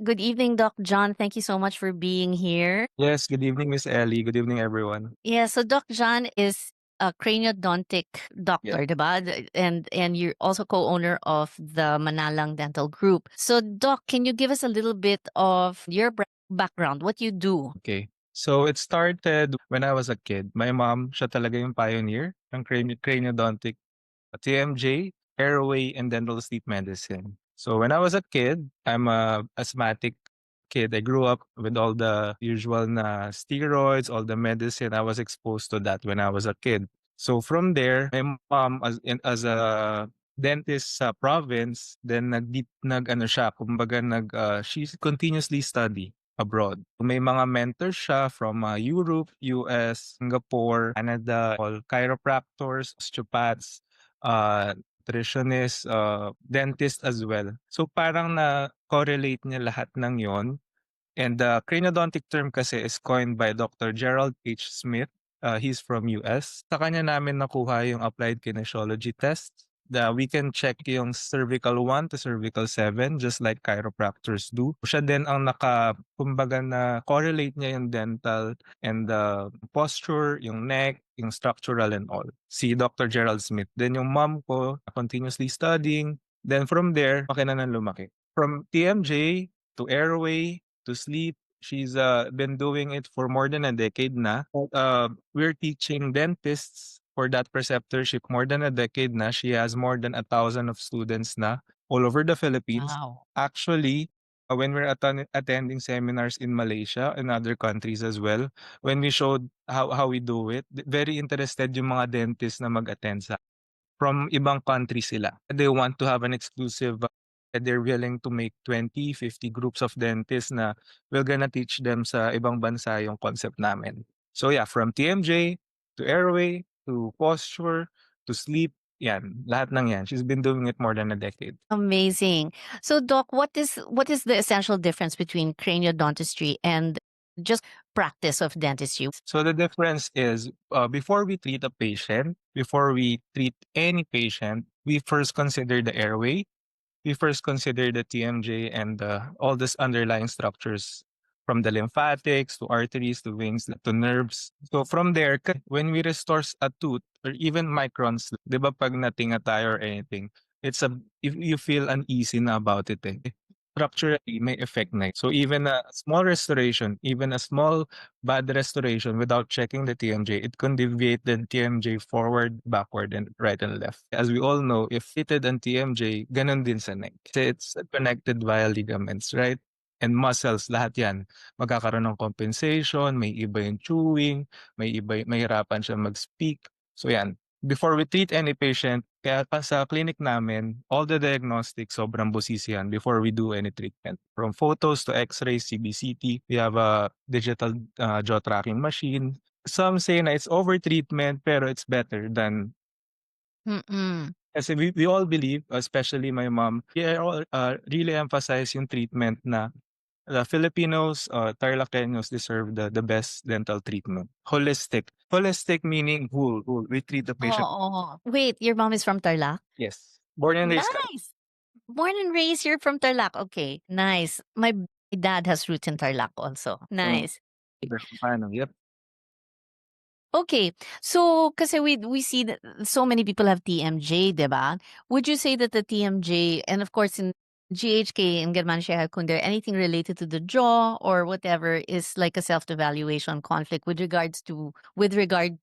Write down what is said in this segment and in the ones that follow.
Good evening, Doc John. Thank you so much for being here. Yes, good evening, Miss Ellie. Good evening, everyone. Yeah, so Doc John is a craniodontic Yes. doctor, diba? And you're also co-owner of the Manalang Dental Group. So Doc, can you give us a little bit of your background, what you do? Okay. So it started when I was a kid. My mom, siya talaga yung pioneer ng craniodontic, TMJ, airway, and dental sleep medicine. So when I was a kid, I'm a asthmatic kid. I grew up with all the usual na steroids, all the medicine. I was exposed to that when I was a kid. So from there, my mom as a dentist sa province, then nag ano siya, kumbaga she continuously study abroad. May mga mentors siya from Europe, US, Singapore, Canada, all chiropractors, osteopaths, nutritionist, dentist as well. So parang na-correlate niya lahat ng yon. And the craniodontic term kasi is coined by Dr. Gerald H. Smith. He's from US. Sa kanya namin nakuha yung applied kinesiology test. We can check yung cervical 1 to cervical 7 just like chiropractors do. Siya din ang kumbaga na correlate niya yung dental and the posture, yung neck, yung structural and all. Si Dr. Gerald Smith. Then yung mom ko, continuously studying. Then from there, laki na ng lumaki. From TMJ to airway, to sleep. She's been doing it for more than a decade na. We're teaching dentists for that preceptorship more than a decade na. She has more than 1,000 of students na all over the Philippines. Wow. Actually, when we're attending seminars in Malaysia and other countries as well, when we showed how we do it, very interested yung mga dentists na mag-attend sa from ibang countries sila. They want to have an exclusive they're willing to make 20, 50 groups of dentists na we're gonna teach them sa ibang bansa yung concept namin. So yeah, from TMJ to airway to posture to sleep, yan, lahat ng yan. She's been doing it more than a decade. Amazing. So Doc, what is the essential difference between craniodontistry and just practice of dentistry? So the difference is before we treat a patient, before we treat any patient, we first consider the airway. We first consider the TMJ and all these underlying structures from the lymphatics to arteries to veins to nerves. So from there, when we restore a tooth or even microns, di ba pag natinga tayo or anything, if you feel uneasy na about it structurally may effect na. So even a small restoration, even a small bad restoration without checking the TMJ, it can deviate the TMJ forward, backward, and right and left. As we all know, if fitted ang TMJ, ganun din sa neck. Kasi it's connected via ligaments, right? And muscles, lahat yan. Magkakaroon ng compensation, may iba yung chewing, may hirapan siya mag-speak. So yan. Before we treat any patient, kaya pa sa clinic namin, all the diagnostics sobrang busisihan before we do any treatment. From photos to x-rays, CBCT, we have a digital jaw tracking machine. Some say na it's over-treatment pero it's better than Mm-mm. kasi we all believe, especially my mom, we all really emphasize yung treatment na the Filipinos, Tarlakeños deserve the best dental treatment. Holistic. Holistic meaning whole. We treat the patient. Oh, wait, your mom is from Tarlac? Yes. Born and raised. Nice. Born and raised here from Tarlac. Okay, nice. My dad has roots in Tarlac also. Mm. Nice. Paano? Yep. Okay. So, kasi we see that so many people have TMJ, 'di ba? Would you say that the TMJ and of course in GHK and Germanische Heilkunde, anything related to the jaw or whatever is like a self-evaluation conflict with regard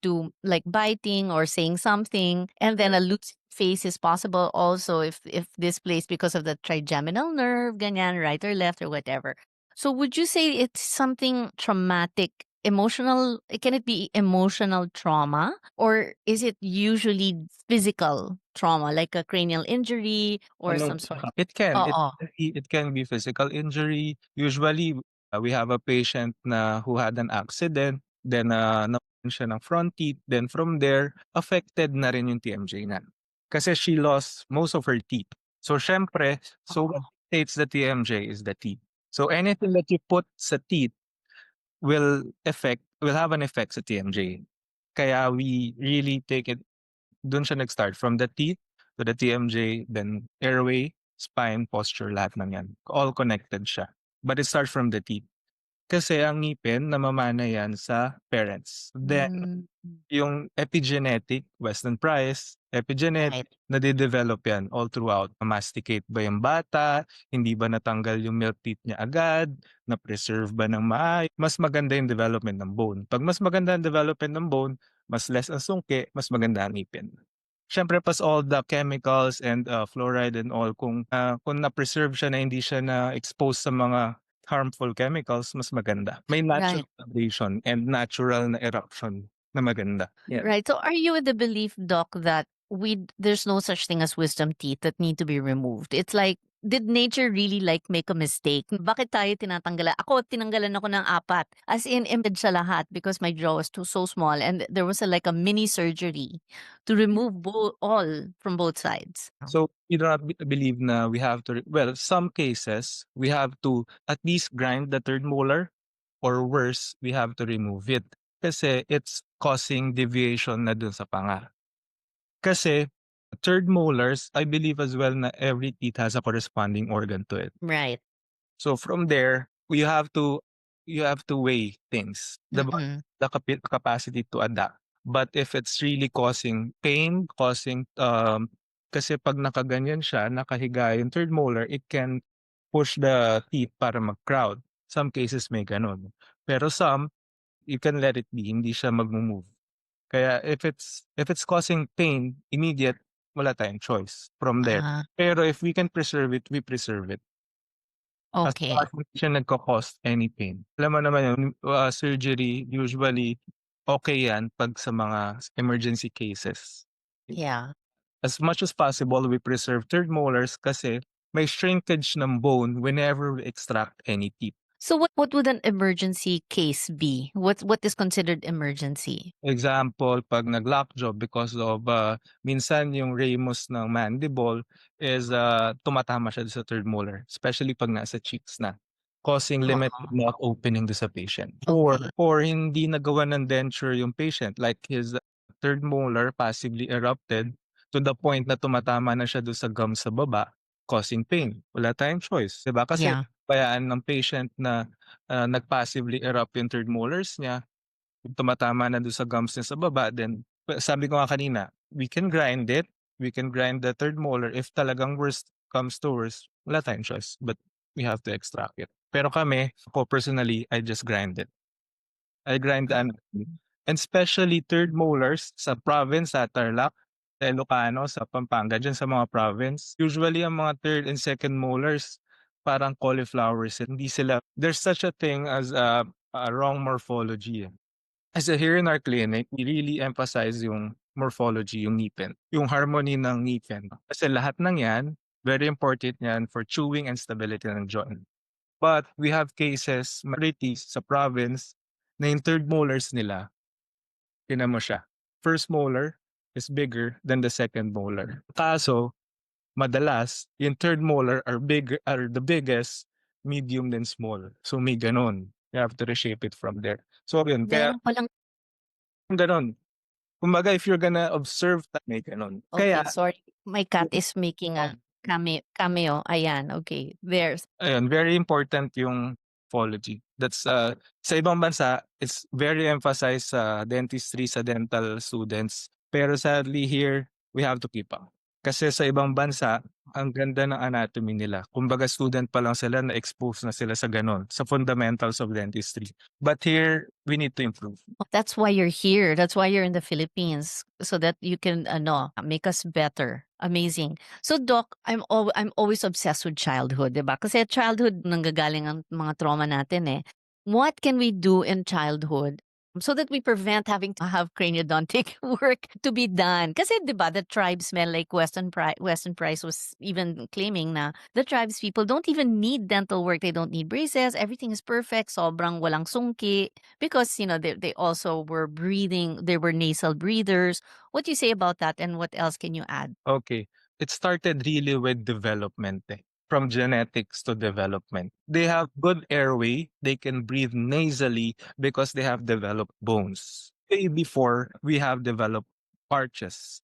to like biting or saying something, and then a loose face is possible also if displaced because of the trigeminal nerve, ganyan, right or left or whatever. So would you say it's something traumatic, emotional? Can it be emotional trauma, or is it usually physical trauma, like a cranial injury or Ano, some sort? it can. Oo. It can be physical injury. Usually, we have a patient na who had an accident, then nawalan siya ng front teeth, then from there, affected na rin yung TMJ na. Kasi she lost most of her teeth. So, syempre, what Oo. states the TMJ is the teeth. So, anything that you put sa teeth will have an effect sa TMJ. Kaya we really take it, dun siya nag-start from the teeth to the TMJ, then airway, spine, posture, lahat ng yan. All connected siya. but it starts from the teeth. Kasi ang ngipin namamana yan sa parents. Then Hmm, yung epigenetic, Weston Price, epigenetic, right. nade-develop yan all throughout. Na-masticate ba yung bata, hindi ba natanggal yung milk teeth niya agad, na-preserve ba ng maayos, mas maganda yung development ng bone. 'Pag mas maganda ang development ng bone, mas less ang sungki, mas maganda ang ngipin. Siyempre pas all the chemicals and, fluoride and all kung na-preserve siya na hindi siya na-expose sa mga harmful chemicals, mas maganda. May natural Right. vibration and natural na eruption na maganda. Yeah. Right. So are you with the belief, Doc, that there's no such thing as wisdom teeth that need to be removed? It's like, did nature really like make a mistake? Bakit tayo tinatanggalan? Ako, tinanggalan ako ng 4. As in, image sa lahat because my jaw was so small and there was like a mini surgery to remove all from both sides. So, you do not believe na we have to well, some cases, we have to at least grind the third molar or worse, we have to remove it. Kasi it's causing deviation na dun sa panga. Kasi third molars, I believe as well na every teeth has a corresponding organ to it. Right. So from there, you have to weigh things, Mm-mm. the capacity to adapt. But if it's really causing pain, kasi 'pag nakaganyan siya, nakahiga yung third molar, it can push the teeth para mag-crowd. Some cases may gano'n. Pero some, you can let it be, hindi siya magmo-move. Kaya if it's causing pain, immediate, wala tayong choice from there. Ah, Pero if we can preserve it, we preserve it. As long okay. as hindi siya nagko-cause any pain. Alam mo naman yun, surgery usually okey yan 'pag sa mga emergency cases. Yeah. As much as possible, we preserve third molars kasi may shrinkage ng bone whenever we extract any teeth. So what would an emergency case be? What is considered emergency? Example, 'pag nag-lockjaw because of, minsan yung ramus ng mandible is, tumatama siya dun sa third molar, especially 'pag nasa cheeks na, causing limited Oo. mouth opening do sa patient. Okay. Or hindi nagawan ng denture yung patient, like his third molar possibly erupted to the point na tumatama na siya dun sa gums sa baba, causing pain. Wala tayong choice, 'di ba? Kasi Yeah. bayaan ng patient na, nag-passively erupt yung third molars niya, tumatama na dun sa gums niya sa baba, then sabi ko nga kanina, we can grind the third molar if talagang worst comes to worst, wala tayong choice, but we have to extract it. Pero kami, ako personally, I just grind it. I grind the Ah, anatomy. And especially third molars sa province, sa Tarlac, sa Ilocano, sa Pampanga, diyan sa mga province. Usually ang mga third and second molars parang cauliflowers, hindi sila there's such a thing as a wrong morphology, eh. Kasi here in our clinic, we really emphasize yung morphology, yung ngipin, yung harmony ng ngipin. Kasi lahat ng yan, very important yan for chewing and stability ng joint. But we have cases, majority sa province, na yung third molars nila, tignan mo siya. First molar is bigger than the second molar. Kaso, madalas, yung third molar are the biggest, medium, then small. So may ganon. You have to reshape it from there. So yun, kaya meron palang ganon. Kumbaga if you're gonna observe may gano'n. okay, Kaya sorry. My cat is making a cameo. Ayan, okay. There's ayun, very important yung morphology. That's, sa ibang bansa, it's very emphasized sa dentistry, sa dental students. Pero sadly here, we have to keep up. Kasi sa ibang bansa, ang ganda ng anatomy nila. Kumbaga student pa lang sila, na-expose na sila sa gano'n, sa fundamentals of dentistry. But here, we need to improve. that's why you're here. That's why you're in the Philippines so that you can make us better. Amazing. So Doc, I'm always obsessed with childhood, 'di ba? Kasi childhood nanggagaling ang mga trauma natin eh. What can we do in childhood so that we prevent having to have craniodontic work to be done? Kasi 'di ba, the tribe smell like Weston Price was even claiming na the tribes people don't even need dental work. They don't need braces. Everything is perfect. Sobrang walang sungki because they also were breathing. They were nasal breathers. What do you say about that, and what else can you add? Okay. It started really with development, eh. From genetics to development. They have good airway. They can breathe nasally because they have developed bones. Way before, we have developed arches.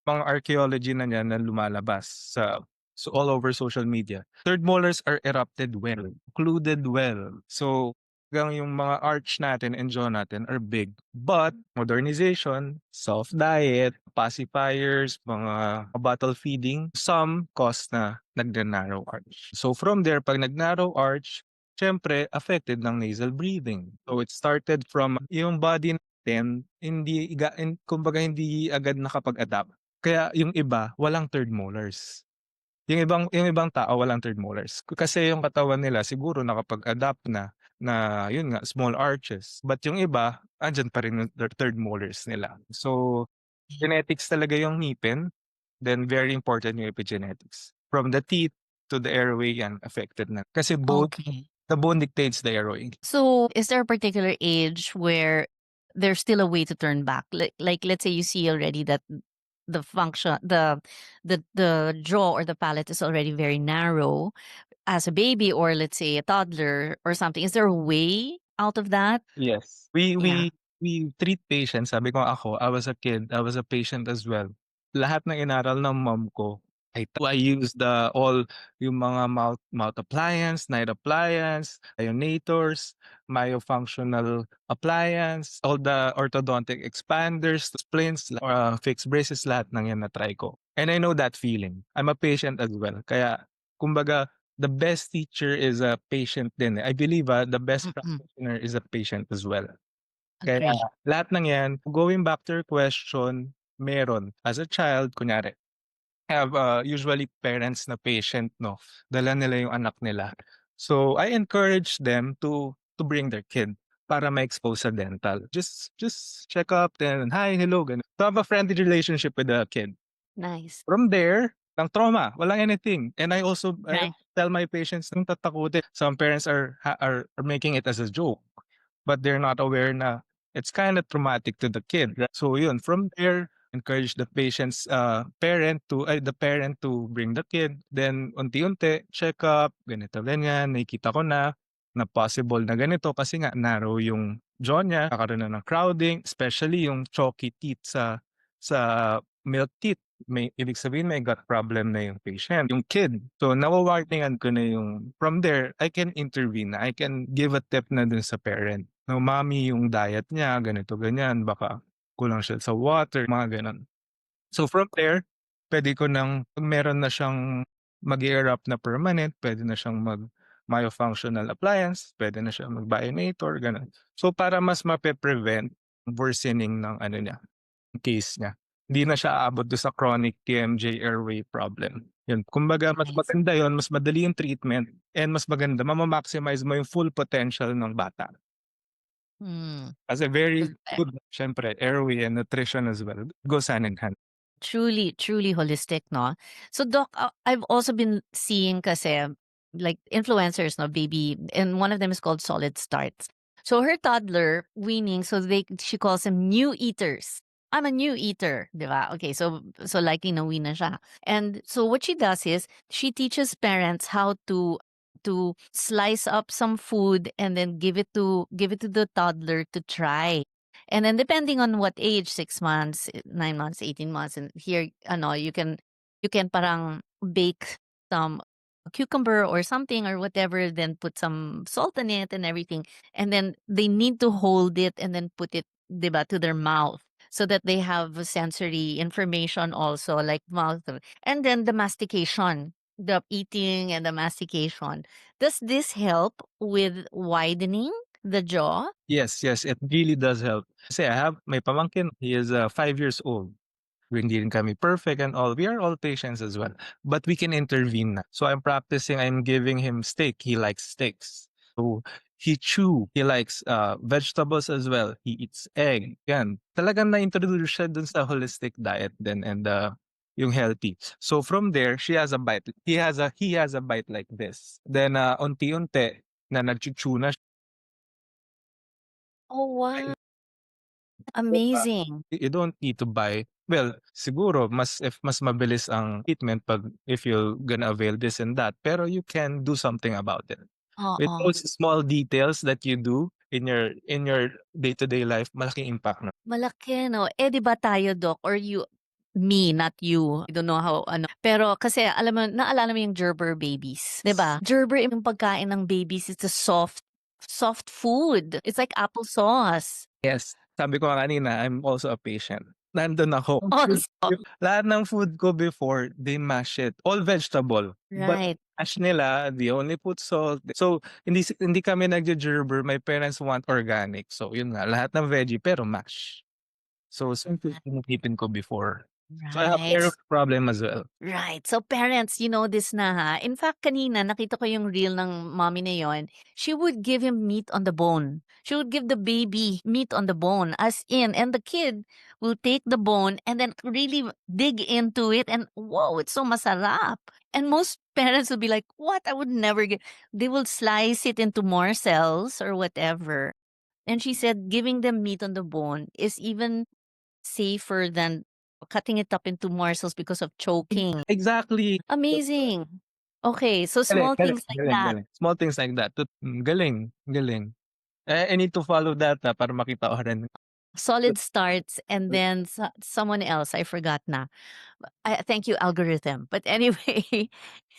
Mga archaeology na niyan na lumalabas sa So all over social media. Third molars are erupted well, occluded well. So hanggang yung mga arch natin and jaw natin are big. But modernization, soft diet, pacifiers, mga bottle feeding, some cause na nagna-narrow arch. So from there, pag nag-narrow arch, syempre affected ng nasal breathing. So it started from yung body natin, kumbaga hindi agad nakapag-adapt. Kaya yung iba, walang third molars. Yung ibang tao walang third molars. Kasi yung katawan nila siguro nakapag-adapt na yun nga, small arches. But yung iba, andiyan pa rin yung third molars nila. So, genetics talaga yung ngipin, then very important yung epigenetics. From the teeth to the airway yan affected na. Kasi Okay. the bone dictates the airway. So, is there a particular age where there's still a way to turn back? Like let's say you see already that the function the jaw or the palate is already very narrow as a baby, or let's say a toddler or something. Is there a way out of that? Yes. We Yeah. we we treat patients, sabi ko ako, I was a kid, I was a patient as well. Lahat ng inaral ng mom ko, I use yung mga mouth appliance, night appliance, ionators, myofunctional appliance, all the orthodontic expanders, splints, fixed braces, lahat ng yan na-try ko. And I know that feeling. I'm a patient as well. Kaya, kumbaga, the best teacher is a patient din, eh. I believe, the best Mm-mm. practitioner is a patient as well. Kaya Agree. lahat ng 'yan, going back to your question, meron. As a child, kunyari, have, usually parents na patient 'no, dala nila yung anak nila. So, I encourage them to bring their kid para ma-expose sa dental. Just check up, then, "Hi, hello," gano'n. To have a friendly relationship with the kid. Nice. From there, ng trauma, walang anything. And I Right. tell my patients ng tatakutin. Some parents are making it as a joke, but they're not aware na it's kind of traumatic to the kid. Right? So yun, from there, encourage the parent to bring the kid. Then unti-unti, check up, ganito, ganyan, nakikita ko na possible na ganito kasi nga narrow yung jaw niya, kakaroon na ng crowding, especially yung chalky teeth sa milk teeth. Ibig sabihin may gut problem na yung patient, yung kid. So nawa-warningan ko na yung from there, I can intervene na. I can give a tip na dun sa parent. No, mommy, yung diet niya ganito ganyan, baka kulang siya sa water, mga gano'n. So from there, puwede ko ng kung meron na siyang mag-e-erupt na permanent, puwede na siyang myofunctional appliance, puwede na siyang mag-bionator, gano'n. So para mas mape-prevent worsening ng ano niya, case niya. Hindi na siya aabot dun sa chronic TMJ airway problem. Yun, kumbaga mas Nice. maganda yun, mas madali yung treatment and mas maganda mama-maximize mo yung full potential ng bata. Hmm. Kasi very Correct. good siyempre airway and nutrition as well, goes hand in hand. Truly, truly holistic, no? So, Doc, I've also been seeing kasi like influencers, no, baby, and one of them is called Solid Starts. So her toddler weaning, so she calls them new eaters. I'm a new eater, di ba? Okay, so likely na wean na siya. And so what she does is she teaches parents how to slice up some food and then give it to the toddler to try. And then depending on what age, 6 months, 9 months, 18 months, and here, ano, you can parang bake some cucumber or something or whatever, then put some salt in it and everything. And then they need to hold it and then put it, 'di ba, to their mouth so that they have sensory information also, like mouth. And then the mastication, the eating and the mastication. Does this help with widening the jaw? Yes, yes, it really does help. Kasi I have my pamangkin, he is, 5 years old. Hindi rin kami perfect and all. We are all patients as well, but we can intervene na. So I'm giving him steak, he likes steaks. So he likes, vegetables as well, he eats egg, yan. Talagang na-introduce siya dun sa holistic diet din and, yung healthy. So from there, he has a bite like this. Then, unti-unti na nagchu-chew na Oh, wow. siya. Amazing. You don't need to buy well, siguro mas mabilis ang treatment if you're gonna avail this and that, pero you can do something about it. With Oo. those small details that you do in your day-to-day life, malaking impact na. Malaki 'no? Eh, 'di ba tayo Doc or you Me, not you. I don't know how ano. Pero kasi alam mo, naalala mo yung Gerber babies, 'di ba? Gerber yung pagkain ng babies, it's a soft food. It's like applesauce. Yes, sabi ko nga kanina, I'm also a patient. Nandun ako. Also, Lahat ng food ko before, they mash it, all vegetable. But right. mash nila, they only put salt. So, hindi kami nagja-gerber, my parents want organic. So, yun nga, lahat ng veggie pero mash. So, simple tinitipid ko before. So, I have Right. hair problem as well. Right. So parents, you know this na ha. In fact, kanina nakita ko yung reel ng mommy na yon. She would give him meat on the bone. She would give the baby meat on the bone, as in, and the kid will take the bone and then really dig into it, and whoa, it's so masarap. And most parents will be like, "What? I would never get." They will slice it into morsels or whatever. And she said giving them meat on the bone is even safer than cutting it up into morsels because of choking. Exactly. Amazing. Okay, so Galing, small galing, things like galing, that. galing. Small things like that. Galing, galing. I need to follow that, para makita ko rin. Solid starts and then someone else, I forgot na. Thank you, algorithm. But anyway,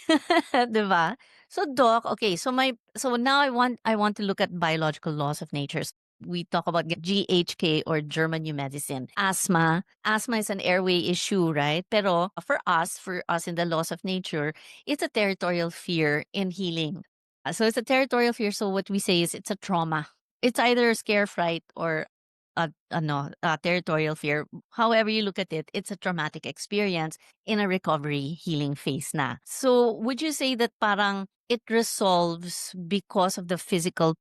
'di ba? So doc, okay, so now I want to look at biological laws of nature. We talk about GHK or German New Medicine. Asthma. Asthma is an airway issue, right? Pero for us in the laws of nature, it's a territorial fear in healing. So it's a territorial fear. So what we say is it's a trauma. It's either scare, fright, or territorial fear. However you look at it, it's a traumatic experience in a recovery healing phase na. So would you say that parang it resolves because of the physical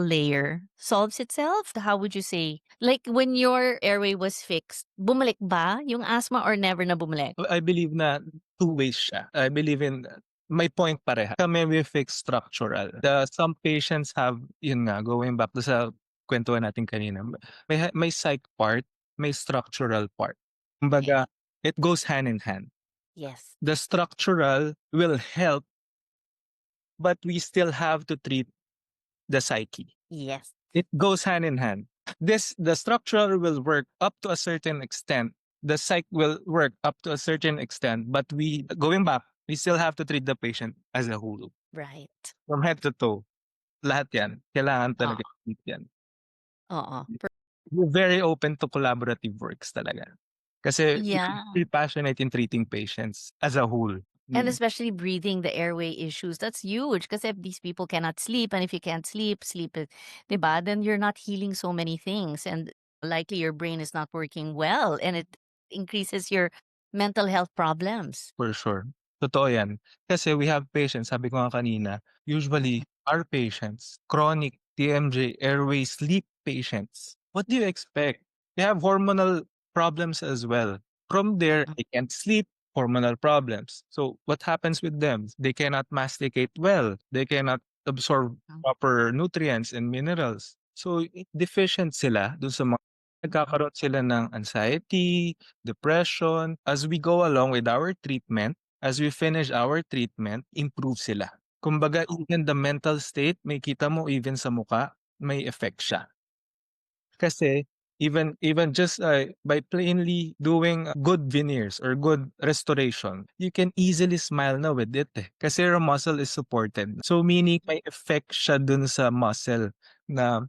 layer solves itself? How would you say? Like when your airway was fixed, bumalik ba yung asthma or never na bumalik? I believe na two ways siya. I believe in may point pareha. Kami we fix structural. Some patients have, yun nga, going back to sa kwentuhan natin kanina, may psych part, may structural part. Okay. Kumbaga, it goes hand in hand. Yes. The structural will help, but we still have to treat the psyche. Yes. It goes hand in hand. The structural will work up to a certain extent. The psych will work up to a certain extent, but going back, we still have to treat the patient as a whole. Right. From head to toe. Lahat yan. Kailangan Oh. talaga treat yan. Oo. We're very open to collaborative works talaga. Kasi Yeah. we're passionate in treating patients as a whole. And especially breathing, the airway issues, that's huge. Because if these people cannot sleep, and if you can't sleep, 'di ba? Then you're not healing so many things, and likely your brain is not working well, and it increases your mental health problems. For sure. Totoo yan. Kasi we have patients, sabi ko nga kanina, usually our patients, chronic TMJ, airway, sleep patients. What do you expect? They have hormonal problems as well. From there, they can't sleep, hormonal problems. So what happens with them? They cannot masticate well. They cannot absorb proper nutrients and minerals. So deficient sila dun sa mga nagkakaroon sila ng anxiety, depression. As we go along with our treatment, as we finish our treatment, improve sila. Kumbaga, even the mental state, may kita mo even sa muka, may effect siya. Kasi even just by plainly doing good veneers or good restoration, you can easily smile na with it kasi your muscle is supported. So meaning may effect siya dun sa muscle na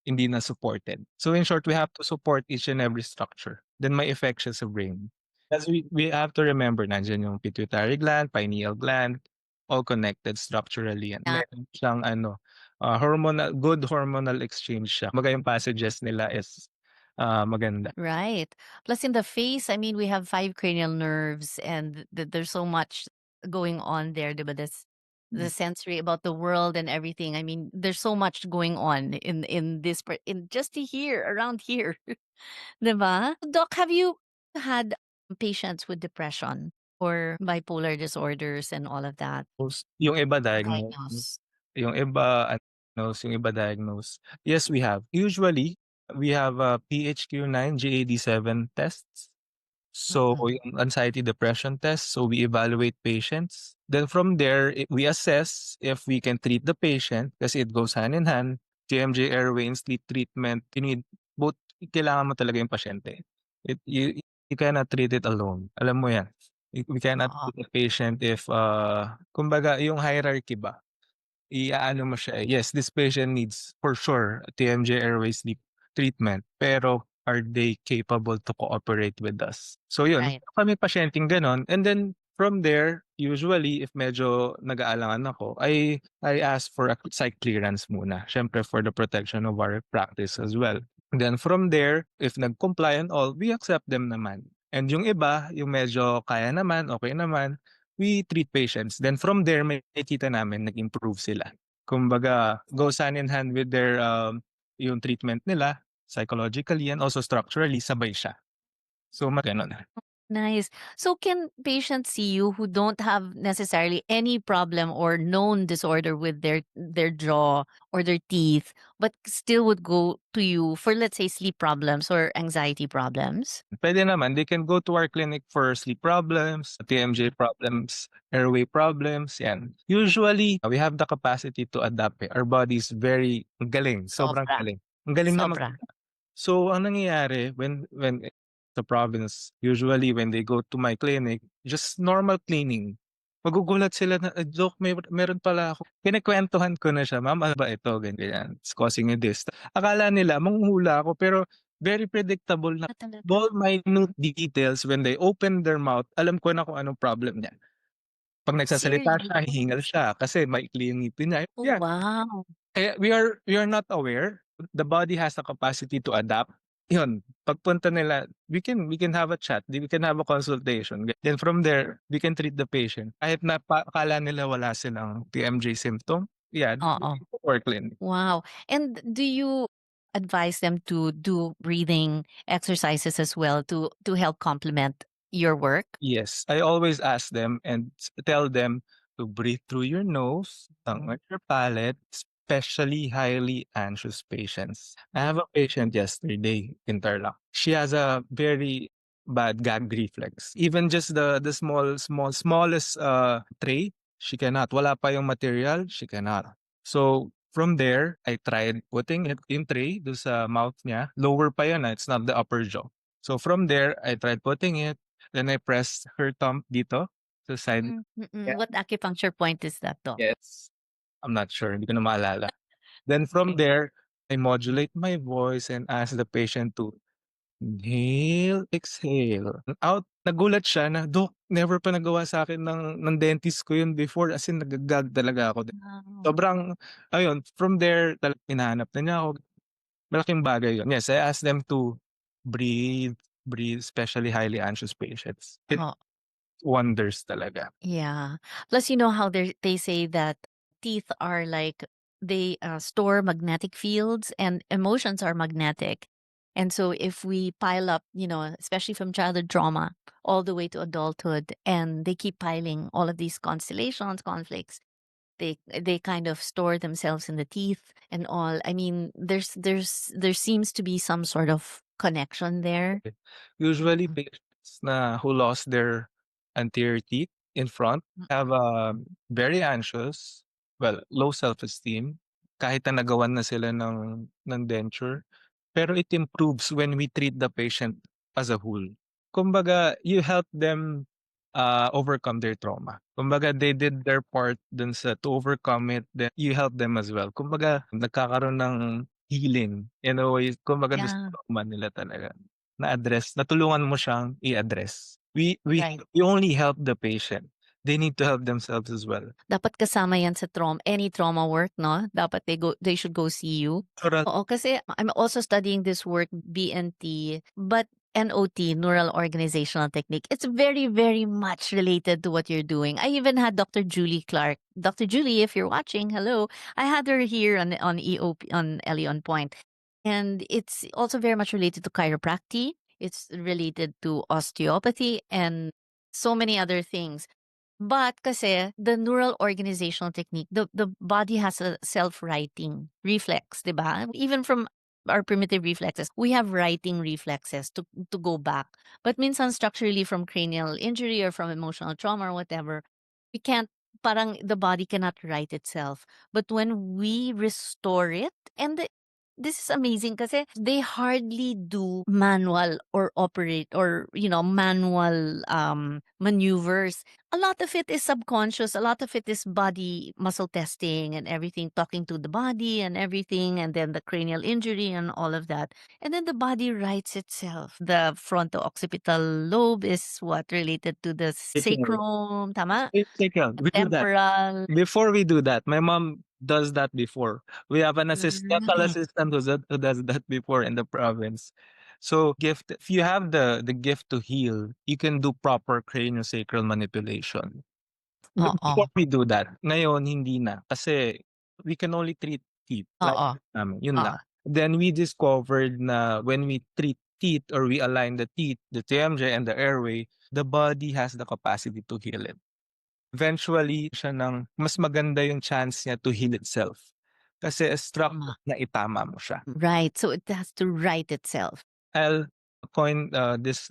hindi na supported. So in short, we have to support each and every structure. Then may effect siya sa brain. As we have to remember, nandiyan yung pituitary gland, pineal gland, all connected structurally. And Yeah. meron siyang good hormonal exchange siya. Kumbaga yung passages nila is maganda. Right. Plus, in the face, I mean, we have five cranial nerves, and there's so much going on there. But that's the sensory about the world and everything. I mean, there's so much going on in this in just here around here. 'Di ba? Doc, have you had patients with depression or bipolar disorders and all of that? Yung iba diagnose, Diagnosed. yung iba undiagnosed, yung iba diagnosed. Yes, we have. Usually, we have PHQ-9, GAD-7 tests. So, yung anxiety depression test, so we evaluate patients. Then from there, we assess if we can treat the patient kasi it goes hand in hand. TMJ airway and sleep treatment, you need both, kailangan mo talaga yung pasyente. you cannot treat it alone. Alam mo 'yan. We cannot Oo, treat a patient if, kumbaga yung hierarchy ba, i-aano mo siya, eh, yes, this patient needs for sure TMJ airway sleep treatment, pero are they capable to cooperate with us? So yun, right. kami pasyenteng gano'n and then from there, usually if medyo nag-aalangan ako, I ask for a site clearance muna, siyempre for the protection of our practice as well. And then from there, if nag-comply and all, we accept them naman. And yung iba, yung medyo kaya naman, okey naman, we treat patients. Then from there makikita namin nag-improve sila. Kumbaga goes hand in hand with their, yung treatment nila psychologically and also structurally sabay siya. So gano'n. Nice. So can patients see you who don't have necessarily any problem or known disorder with their jaw or their teeth, but still would go to you for, let's say, sleep problems or anxiety problems? Puwede naman, they can go to our clinic for sleep problems, TMJ problems, airway problems, 'yan. Usually, we have the capacity to adapt, eh. Our body is very ang galing, sobrang Sobra, galing. Ang galing na sobra. so, ang nangyayari when sa province, usually when they go to my clinic, just normal cleaning, magugulat sila na, "Doc, meron pala ako." Kinukuwentuhan ko na siya, "Ma'am, ano ba ito?" Ganyan, "It's causing you this." Akala nila manghuhula ako pero very predictable na Ah, talaga? small minute details when they open their mouth, alam ko na kung anong problem niya. 'Pag nagsasalita siya, hihingal Serious? siya kasi maikli yung ngipin niya, Oh, yan. wow. Kaya we are not aware. The body has the capacity to adapt. Yun, pagpunta nila, we can have a chat, we can have a consultation. Then from there, we can treat the patient. Kahit na akala nila wala silang TMJ symptom, yan, we Oo. go to our clinic. Wow. And do you advise them to do breathing exercises as well to help complement your work? Yes, I always ask them and tell them to breathe through your nose, tongue at your palate, especially highly anxious patients. I have a patient yesterday in Tarlac. She has a very bad gag reflex. Even just the smallest tray, she cannot. Wala pa yung material, she cannot. So from there, I tried putting it in tray do sa mouth niya. Lower pa yun, it's not the upper jaw. So from there, I tried putting it. Then I pressed her thumb dito sa side. Yeah. What acupuncture point is that though? Yes. I'm not sure, hindi ko na maalala. Then from there, I modulate my voice and ask the patient to inhale, exhale, out. Nagulat siya na, "Doc, never pa nagawa sa'kin ng dentist ko yun before." As in naga-gag talaga ako. Wow. Sobrang ayun, from there hinahanap na niya ako. Malaking bagay yun. Yes, I ask them to breathe, breathe, especially highly anxious patients. It Oh, wonders talaga. yeah. Plus, you know how they say that teeth are like they store magnetic fields and emotions are magnetic. And so if we pile up, especially from childhood trauma all the way to adulthood, and they keep piling all of these constellations, conflicts, they kind of store themselves in the teeth and all. I mean, there seems to be some sort of connection there. Usually Mhm. patients na who lost their anterior teeth in front have, very anxious, well, low self-esteem, kahit na nagawan na sila ng denture. Pero it improves when we treat the patient as a whole. Kumbaga, you help them, overcome their trauma. Kumbaga, they did their part dun sa to overcome it, then you help them as well. Kumbaga, nagkakaroon ng healing in a way, kumbaga dun sa Yeah, trauma nila talaga, na-address, natulungan mo siyang i-address. right. We only help the patient. They need to help themselves as well. Dapat kasama yan sa any trauma work, no? Dapat they should go see you. Natural. Oo, kasi I'm also studying this work, BNT, but NOT, Neural Organizational Technique. It's very, very much related to what you're doing. I even had Dr. Julie Clark. Dr. Julie, if you're watching, hello. I had her here on EOP, on Ellie on Point. And it's also very much related to chiropractic. It's related to osteopathy and so many other things. But kasi the neural organizational technique, the body has a self-writing reflex, 'di ba? Even from our primitive reflexes, we have writing reflexes to go back. But minsan structurally from cranial injury or from emotional trauma or whatever, we can't parang the body cannot write itself. But when we restore it and This is amazing kasi they hardly do manual or operate or, manual maneuvers. A lot of it is subconscious. A lot of it is body muscle testing and everything, talking to the body and everything, and then the cranial injury and all of that. And then the body writes itself. The fronto-occipital lobe is what related to the sacrum, tama? Take The we do that. temporal. Before we do that, my mom does that before. We have an dental Right. assistant who does that before in the province. So gift if you have the gift to heal, you can do proper craniosacral manipulation. Before Oo. we do that, ngayon hindi na kasi we can only treat teeth, like Oo. namin, yun lang. Oo. Then we discovered na when we treat teeth or we align the teeth, the TMJ and the airway, the body has the capacity to heal it. Eventually siya ng mas maganda yung chance niya to heal itself. Kasi Tama. structure na itama mo siya. Right. So it has to right itself. I'll coin this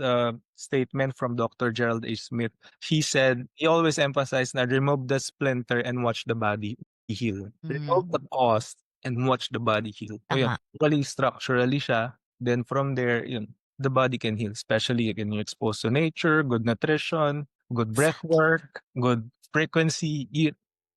statement from Dr. Gerald H. Smith. He always emphasized na remove the splinter and watch the body heal. Remove the Mm, cause and watch the body heal. So yun, tama. actually structurally siya. Then from there, yun, the body can heal. Especially when you're exposed to nature, good nutrition, good breath Exactly. work, good frequency. You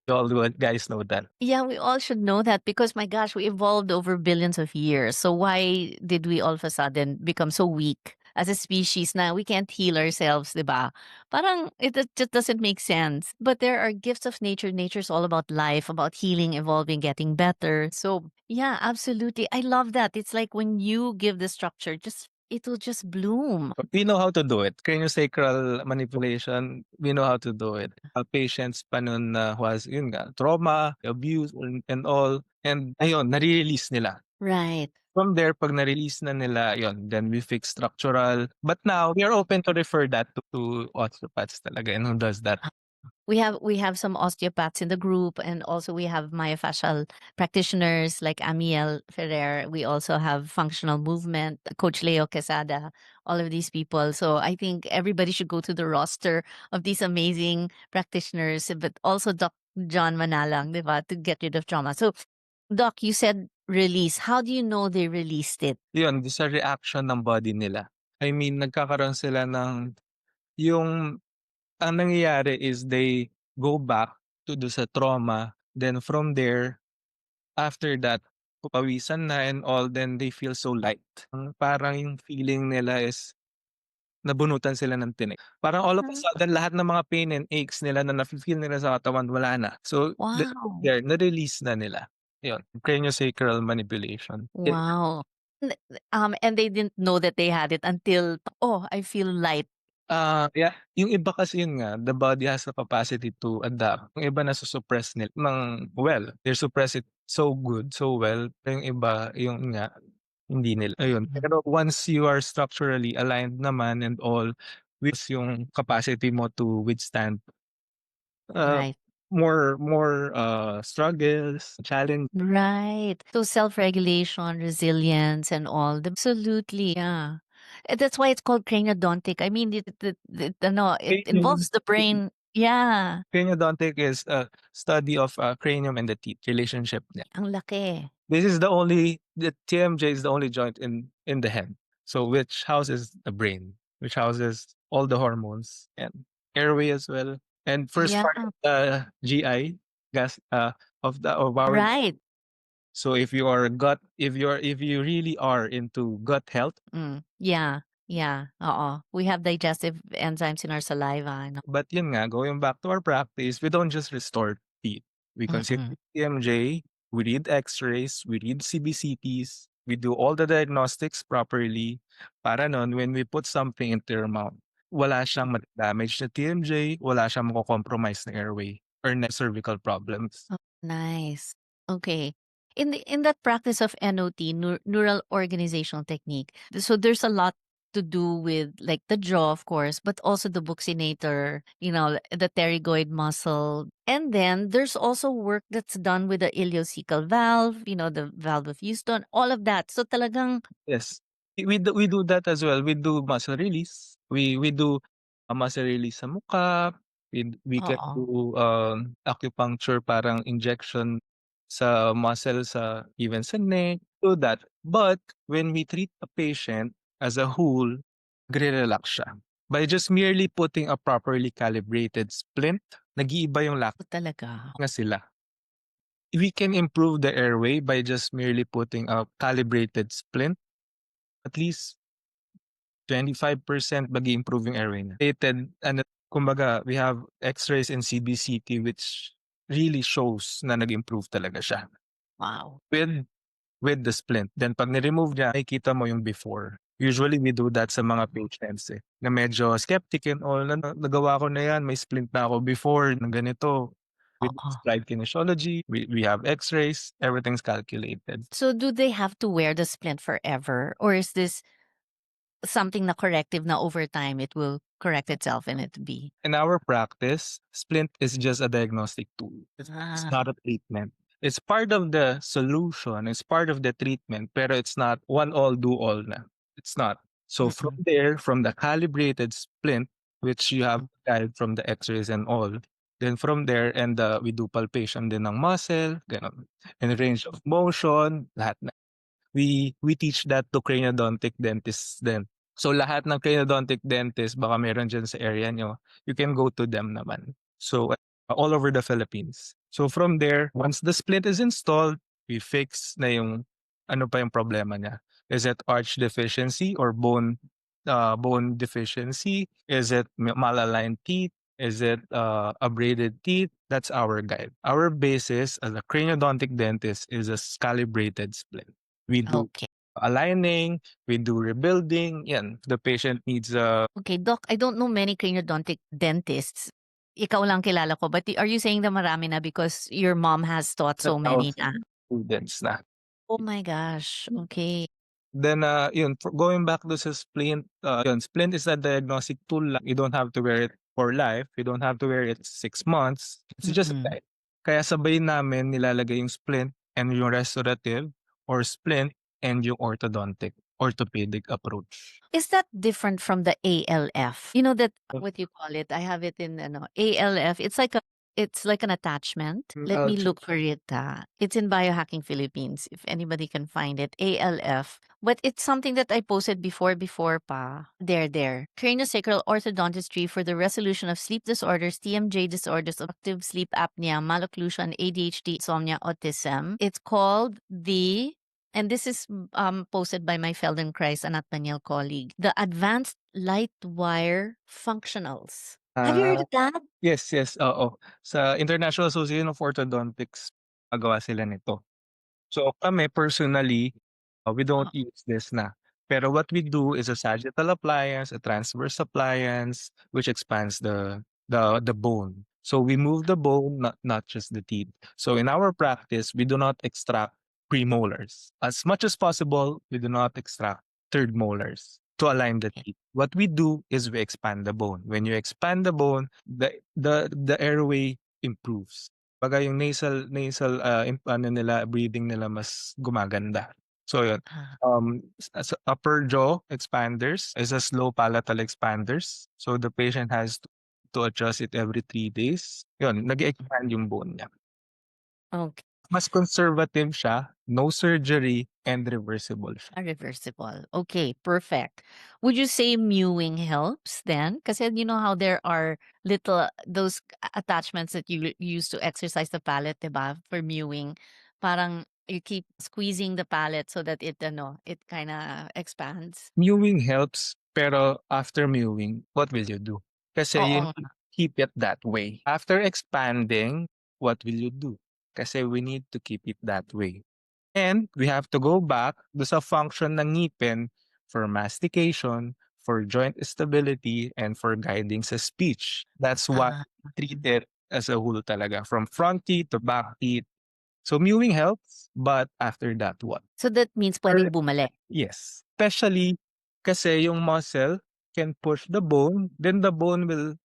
all guys know that. Yeah, we all should know that because my gosh, we evolved over billions of years. So why did we all of a sudden become so weak as a species na we can't heal ourselves, 'di ba? Parang just doesn't make sense. But there are gifts of nature. Nature's all about life, about healing, evolving, getting better. So yeah, absolutely. I love that. It's like when you give the structure, just it will just bloom. We know how to do it. Craniosacral manipulation, we know how to do it. Patients pa nun na who has, yun nga, trauma, abuse, and all. And ayun, nare-release nila. Right. From there, 'pag na-release na nila, yun, then we fix structural. But now, we are open to refer that to osteopaths talaga and who does that. We have some osteopaths in the group, and also we have myofascial practitioners like Amiel Ferrer. We also have functional movement, Coach Leo Quesada, all of these people. So I think everybody should go to the roster of these amazing practitioners, but also Doc John Manalang, di ba, to get rid of trauma. So, Doc, you said release. How do you know they released it? Yun, sa reaction ng body nila. I mean, nagkakaroon sila ng yung ang nangyayari is they go back to do sa trauma, then from there, after that, pawisan na and all, then they feel so light. Parang yung feeling nila is nabunutan sila ng tinik. Parang all of a Mm. sudden lahat ng mga pain and aches nila na nafi-feel nila sa katawan wala na. So, Wow. there na-release na nila. Yun, craniosacral manipulation. Wow. And they didn't know that they had it until, oh, I feel light. Yeah, yung iba kasi yun nga, the body has the capacity to adapt. Yung iba nasu-suppress nila ng well, they suppress it so good, so well. Yung iba, yung nga, hindi nila. Ayun, Mhm. pero once you are structurally aligned naman and all, with yung capacity mo to withstand uh, Right. more struggles, challenge. Right. So self-regulation, resilience, and all. Absolutely. Yeah. That's why it's called craniodontic. I mean, it Cranium involves the brain. Yeah. craniodontic is a study of cranium and the teeth relationship. Ang laki. The TMJ is the only joint in the head. So which houses the brain, which houses all the hormones and airway as well. And first Yeah. part of the GI gas of our. Right. So if you really are into gut health, Yeah. Yeah. We have digestive enzymes in our saliva. No? but yun nga, going back to our practice, we don't just restore teeth. We consider Mm-mm. TMJ, we read X-rays, we read CBCTs, we do all the diagnostics properly para nun when we put something into your mouth, wala siyang damage na TMJ, wala siyang mako-compromise na airway or na cervical problems. Oh, nice. Okay. In that practice of NOT, neural organizational technique, so there's a lot to do with like the jaw, of course, but also the buccinator, the pterygoid muscle. And then there's also work that's done with the ileocecal valve, the valve of Houston, all of that. So talagang Yes. We do that as well. We do muscle release. We do a muscle release sa mukha. We can oo. do acupuncture, parang injection sa muscle sa even sa neck. So that but when we treat a patient as a whole, nagre-relax siya. By just merely putting a properly calibrated splint, nag-iiba yung Oh, talaga? nga sila. We can improve the airway by just merely putting a calibrated splint. At least 25% mag-i-improve yung airway niya. Rated ano, kumbaga we have X-rays and CBCT which really shows na nag-improve talaga siya Wow. with the splint. Then 'pag ni-remove niya, makikita mo yung before. Usually we do that sa mga patients, na medyo skeptic and all na nagawa ko na yan, may splint na ako before ng ganito. We Oo. prescribe kinesiology, we have X-rays, everything's calculated. So do they have to wear the splint forever, or is this something na corrective na over time it will correct itself and it be? In our practice, splint is just a diagnostic tool. It's Ah, not a treatment. It's part of the solution, it's part of the treatment, pero it's not one all do all na. It's not. So from mm. there, from the calibrated splint, which you have guide from the X-rays and all, then from there and we do palpation din ng muscle, ganun. And range of motion, lahat na. We teach that to craniodontic dentists din. So lahat ng craniodontic dentist baka meron diyan sa area niyo, you can go to them naman. So all over the Philippines. So from there, once the splint is installed, we fix na yung ano pa yung problema niya. Is it arch deficiency or bone deficiency? Is it malaligned teeth? Is it abraded teeth? That's our guide. Our basis as a craniodontic dentist is a calibrated splint. We do Okay. aligning, we do rebuilding, yan. The patient needs a Okay, Doc, I don't know many craniodontic dentists. Ikaw lang kilala ko, but are you saying na marami na because your mom has taught so many na? 1,000 students na. Oh my gosh, okay. Then, yun, going back to sa splint, yun, splint is a diagnostic tool lang. You don't have to wear it for life. You don't have to wear it 6 months. It's just a Mm. guide. Kaya sabay namin nilalagay yung splint and yung restorative or splint and yung orthopedic approach. Is that different from the ALF? You know that what you call it? I have it in ano, ALF. It's like an attachment. Let I'll me check. look for it. It's in Biohacking Philippines if anybody can find it. ALF. But it's something that I posted before pa. There. Craniosacral orthodontistry for the resolution of sleep disorders, TMJ disorders, obstructive sleep apnea, malocclusion, ADHD, insomnia, autism. It's called and this is posted by my Feldenkrais and Nathaniel colleague, the Advanced Light Wire Functionals. Have you heard of that? Yes, oo. Sa International Association of Orthodontics, gumagawa sila nito. So kami personally, we don't use this na. Pero what we do is a sagittal appliance, a transverse appliance, which expands the bone. So we move the bone, not just the teeth. So in our practice, we do not extract premolars. As much as possible, we do not extract third molars to align the teeth. What we do is we expand the bone. When you expand the bone, the airway improves. Baga yung nasal ano nila, breathing nila mas gumaganda. So yun. Ah, As upper jaw expanders is a slow palatal expanders. So the patient has to adjust it every 3 days. Yun, nag-expand yung bone niya. okay. Mas conservative siya, no surgery, and reversible siya. Reversible. Okay, perfect. Would you say mewing helps then? Kasi you know how there are little those attachments that you use to exercise the palate, diba? For mewing. Parang you keep squeezing the palate so that it kind of expands. Mewing helps, pero after mewing, what will you do? Kasi you Oo. need to keep it that way. After expanding, what will you do? Kasi we need to keep it that way. And we have to go back do sa function ng ngipin for mastication, for joint stability, and for guiding sa speech. That's why Ah, we treat it as a whole talaga, from front teeth to back teeth. So mewing helps, but after that, what? so that means Or pwedeng bumalik. yes, especially kasi yung muscle can push the bone, then the bone will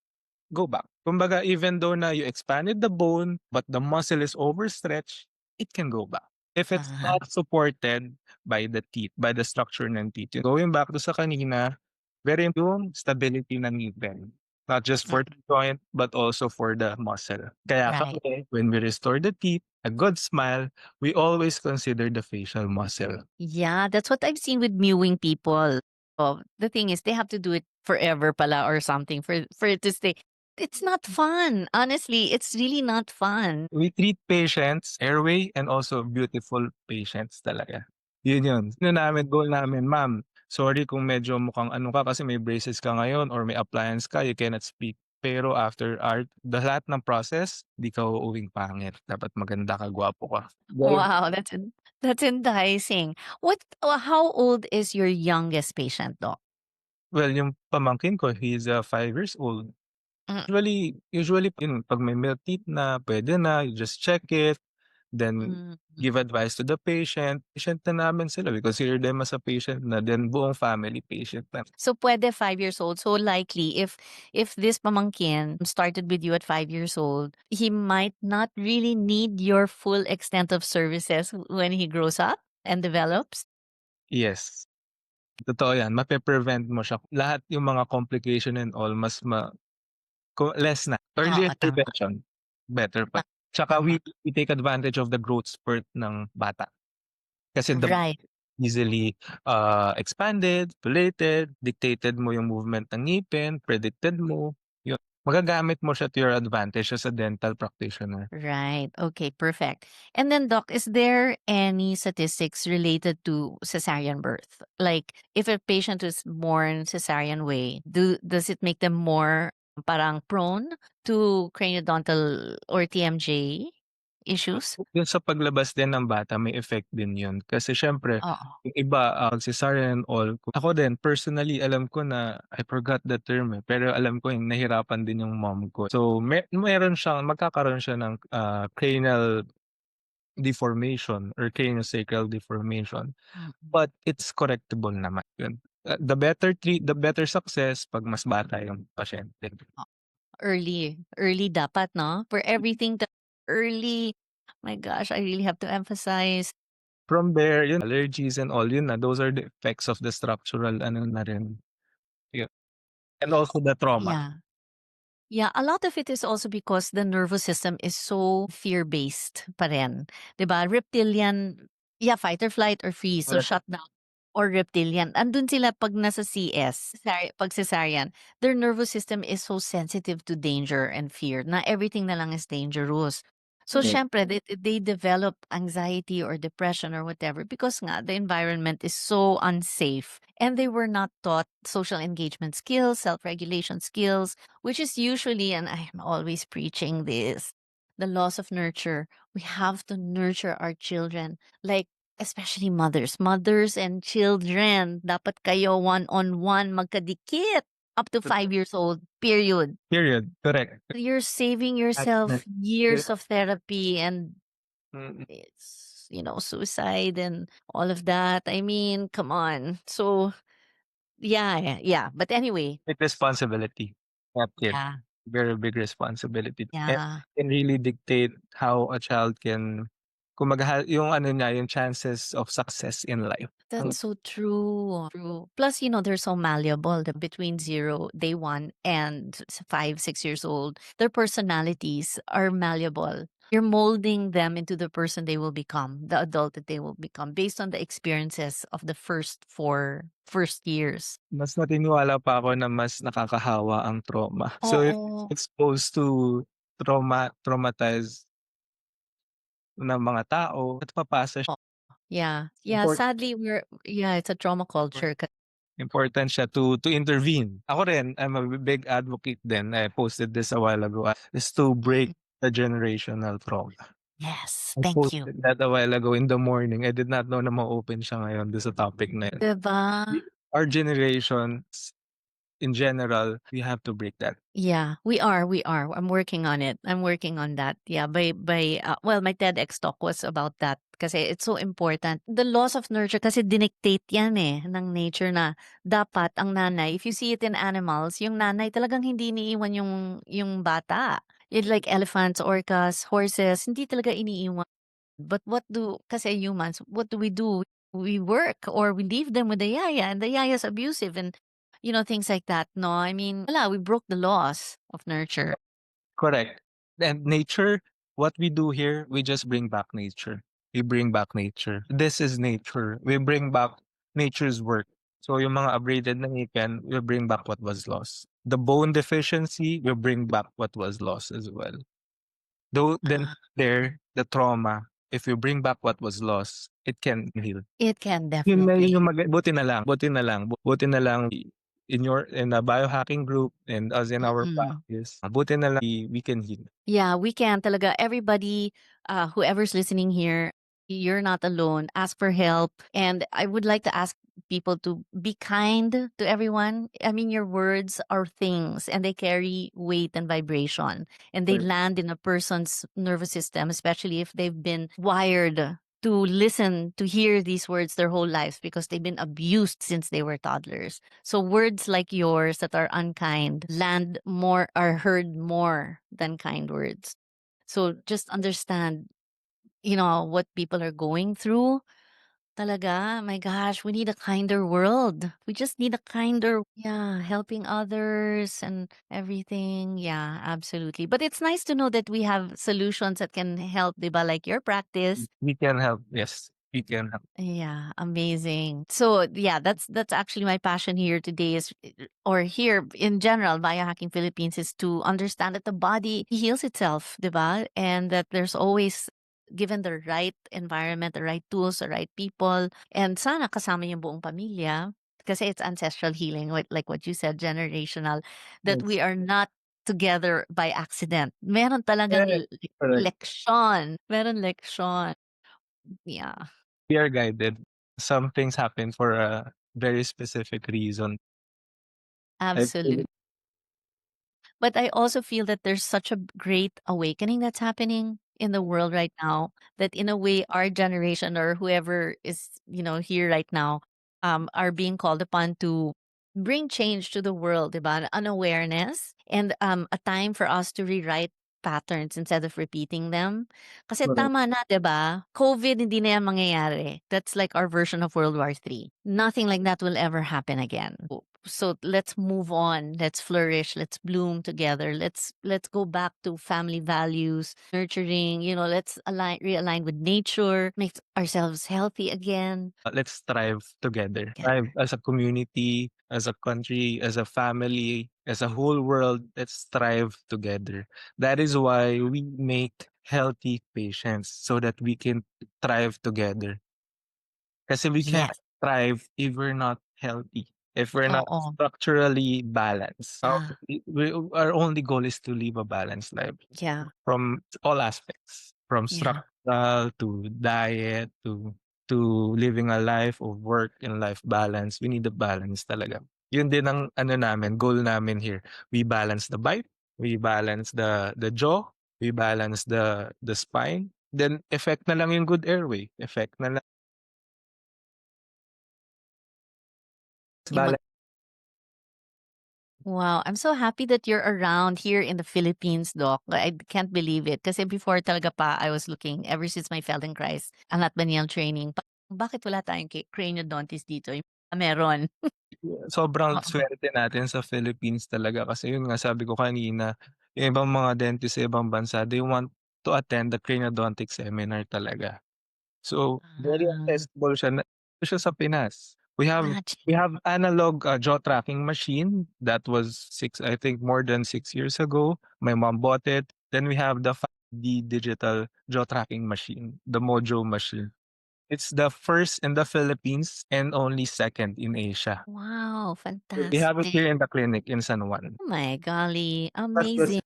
go back. Kumbaga, even though na you expanded the bone, but the muscle is overstretched, it can go back. If it's Ah, not supported by the teeth, by the structure ng teeth. Going back to sa kanina, very yung stability ng ngipin. not just Mm, for the joint, but also for the muscle. Kaya right. kami, when we restore the teeth, a good smile, we always consider the facial muscle. Yeah, that's what I've seen with mewing people. Oh, the thing is they have to do it forever pala or something for it to stay. It's not fun. Honestly, it's really not fun. We treat patients, airway, and also beautiful patients talaga. Yun. Ano namin, goal namin, "Ma'am, sorry kung medyo mukhang ano ka kasi may braces ka ngayon or may appliance ka, you cannot speak. Pero after lahat ng process, di ka uuwing pangit. Dapat maganda ka, gwapo ka." Goal. Wow, that's enticing. How old is your youngest patient, doc? Well, yung pamangkin ko, he's 5 years old. Mm, Usually yun 'pag may milk teeth na, puwede na, you just check it, then mm. give advice to the patient. Patient na namin sila, we consider them as a patient na, then buong family patient na. So pwede 5 years old. So likely if this pamangkin started with you at 5 years old, he might not really need your full extent of services when he grows up and develops. Yes, totoo yan, mape-prevent mo siya. Lahat yung mga complication and all mas less na. Early Oo, tama. intervention, better pa. Tsaka Tama. we take advantage of the growth spurt ng bata. Kasi the Right. easily, expanded, dilated, dictated mo yung movement ng ngipin, predicted mo, yun. Magagamit mo siya to your advantage as a dental practitioner. Right. Okay, perfect. And then, Doc, is there any statistics related to cesarean birth? Like, if a patient is born cesarean way, does it make them more parang prone to craniodontal or TMJ issues? Dun sa paglabas din ng bata may effect din yun. Kasi siyempre Oo. yung iba, cesarean and all. Ako din personally alam ko na I forgot the term, pero alam ko yung nahirapan din yung mom ko. So magkakaroon siya ng, cranial deformation or craniosacral deformation, Mm. but it's correctable naman yun. The better success 'pag mas bata yung pasyente. Early dapat, no? For everything to early. My gosh, I really have to emphasize. From there, yun allergies and all, yun na, those are the effects of the structural ano na rin, yun. And also the trauma. Yeah. Yeah, a lot of it is also because the nervous system is so fear-based pa rin, 'di ba? Reptilian, yeah, fight or flight or freeze, so Correct. shutdown or reptilian. Andun sila 'pag nasa CS, 'pag cesarean, their nervous system is so sensitive to danger and fear na everything na lang is dangerous. So Correct. syempre they develop anxiety or depression or whatever because nga the environment is so unsafe and they were not taught social engagement skills, self-regulation skills, which is usually, and I'm always preaching this, the loss of nurture. We have to nurture our children, like especially mothers and children. Dapat kayo one-on-one, magkadikit up to 5 years old, period. Period, correct. You're saving Attachment. yourself years of therapy and Mm, it's, suicide and all of that. I mean, come on. So, yeah. But anyway, big responsibility, that kid. yeah, Very big responsibility and yeah. can really dictate how a child can kumbaga yung ano niya, yung chances of success in life. That's so true. True. Plus, they're so malleable between day one, and 5, 6 years old. Their personalities are malleable. You're molding them into the person they will become, the adult that they will become, based on the experiences of the first years. Mas naniniwala pa ako na mas nakakahawa ang trauma. So, if Oo. exposed to traumatized na mga tao at papasa siya. Oh, yeah. Yeah, Import sadly, it's a trauma culture. Important siya to intervene. Ako rin, I'm a big advocate din, I posted this a while ago, is to break the generational trauma. Yes, I thank you. posted that a while ago in the morning. I did not know na ma-open siya ngayon dun sa topic na yun. 'Di ba? Our generations in general, we have to break that. Yeah, we are. I'm working on it. I'm working on that. Yeah, well, my TEDx talk was about that kasi it's so important. The loss of nurture kasi dinictate yan ng nature na dapat ang nanay, if you see it in animals, yung nanay talagang hindi iniiwan yung bata. It's like elephants, orcas, horses, hindi talaga iniiwan. But kasi humans, what do? We work or we leave them with the yaya and the yaya is abusive and things like that, no? I mean, wala, we broke the laws of nurture. Correct. And nature, what we do here, we just bring back nature. We bring back nature. This is nature. We bring back nature's work. So yung mga abraded na ngipin, we bring back what was lost. The bone deficiency, we bring back what was lost as well. Though then Ah, the trauma, if you bring back what was lost, it can heal. it can Yun na definitely. yun yung buti na lang in a biohacking group and us in our Mm. practice, buti na lang we can heal. Yeah, we can talaga. Everybody, whoever's listening here, you're not alone. Ask for help. And I would like to ask people to be kind to everyone. I mean, your words are things and they carry weight and vibration and they Correct. land in a person's nervous system, especially if they've been wired to listen, to hear these words their whole lives because they've been abused since they were toddlers. So words like yours that are unkind land more, are heard more than kind words. So just understand, what people are going through. Talaga, my gosh, we need a kinder world. We just need a kinder, yeah, helping others and everything. Yeah, absolutely. But it's nice to know that we have solutions that can help, diba? Like your practice. We can help. Yes, we can help. Yeah, amazing. So yeah, that's actually my passion here today is or here in general, Biohacking Philippines is to understand that the body heals itself, diba? And that there's always given the right environment, the right tools, the right people, and sana kasama yung buong pamilya kasi it's ancestral healing, like what you said, generational, that Yes. we are not together by accident. Meron talagang Correct. Correct. leksyon. Meron leksyon. Yeah. We are guided. Some things happen for a very specific reason. I feel Absolutely. But I also feel that there's such a great awakening that's happening in the world right now that in a way our generation or whoever is, here right now, are being called upon to bring change to the world, diba? An awareness and a time for us to rewrite patterns instead of repeating them. Kasi correct. tama na, diba? COVID, hindi na yan mangyayari. That's like our version of World War III. Nothing like that will ever happen again. So let's move on, let's flourish, let's bloom together, let's go back to family values, nurturing, let's realign with nature, make ourselves healthy again. Let's thrive together. Together. Thrive as a community, as a country, as a family, as a whole world. Let's thrive together. That is why we make healthy patients so that we can thrive together. Kasi we can't Yes. thrive if we're not healthy, if we're not Oo. structurally balanced. Ah, Our only goal is to live a balanced life yeah. from all aspects, from Yeah. structural to diet to living a life of work and life balance. We need a balance talaga. Yun din ang ano namin, goal namin here. We balance the bite, we balance the jaw, we balance the spine. Then effect na lang yung good airway, effect na lang Yung balance. Wow, I'm so happy that you're around here in the Philippines, Doc. I can't believe it. Kasi before talaga pa, I was looking, ever since my Feldenkrais, anak Daniel training, bakit wala tayong craniodontist dito? Meron. Sobrang Oo. swerte natin sa Philippines talaga kasi yun nga sabi ko kanina, yung ibang mga dentist sa ibang bansa, they want to attend the craniodontic seminar talaga. So, very Ah, accessible siya sa Pinas. We imagine. have analog, jaw tracking machine that was I think more than 6 years ago. My mom bought it. Then we have the 5D digital jaw tracking machine, the Mojo machine. It's the first in the Philippines and only second in Asia. Wow, We have it fantastic. here in the clinic in San Juan. Oh my golly, That's the amazing.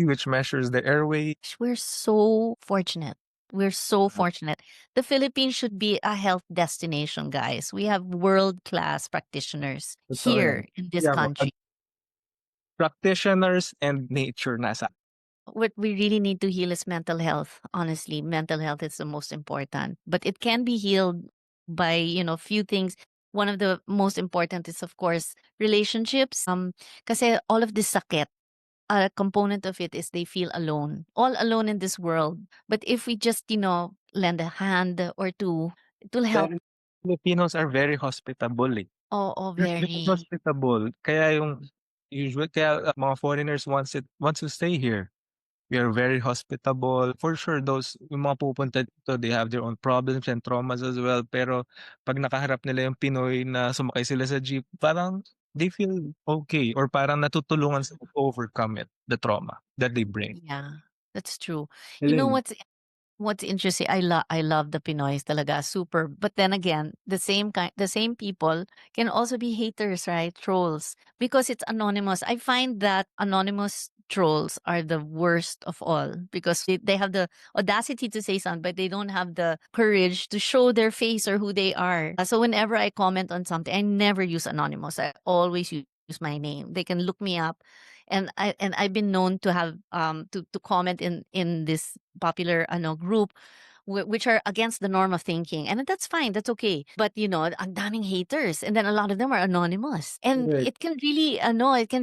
which measures the airway. We're so fortunate. We're so fortunate. The Philippines should be a health destination, guys. We have world-class practitioners Totoo yan. here in this Yeah, country. practitioners and nature nasa What we really need to heal is mental health. Honestly, mental health is the most important, but it can be healed by, few things. One of the most important is, of course, relationships. Kasi all of this sakit, a component of it is they feel alone, all alone in this world. But if we just, lend a hand or two, it will help. Filipinos are very hospitable, eh. Oo, We're very very. hospitable kaya yung mga foreigners wants to stay here. We are very hospitable. For sure those yung mga pupunta dito, they have their own problems and traumas as well, pero 'pag nakaharap nila yung Pinoy na sumakay sila sa jeep, parang they feel okay or parang natutulungan sila to overcome it, the trauma that they bring. Yeah, that's true. You know Galing. what's interesting? I love the Pinoys talaga, super. But then again, the same people can also be haters, right? Trolls because it's anonymous. I find that anonymous trolls are the worst of all because they have the audacity to say something, but they don't have the courage to show their face or who they are. So whenever I comment on something, I never use anonymous. I always use my name. They can look me up, and I've been known to have to comment in this popular group which are against the norm of thinking, and that's fine, that's okay, but ang daming haters, and then a lot of them are anonymous, and Correct. it can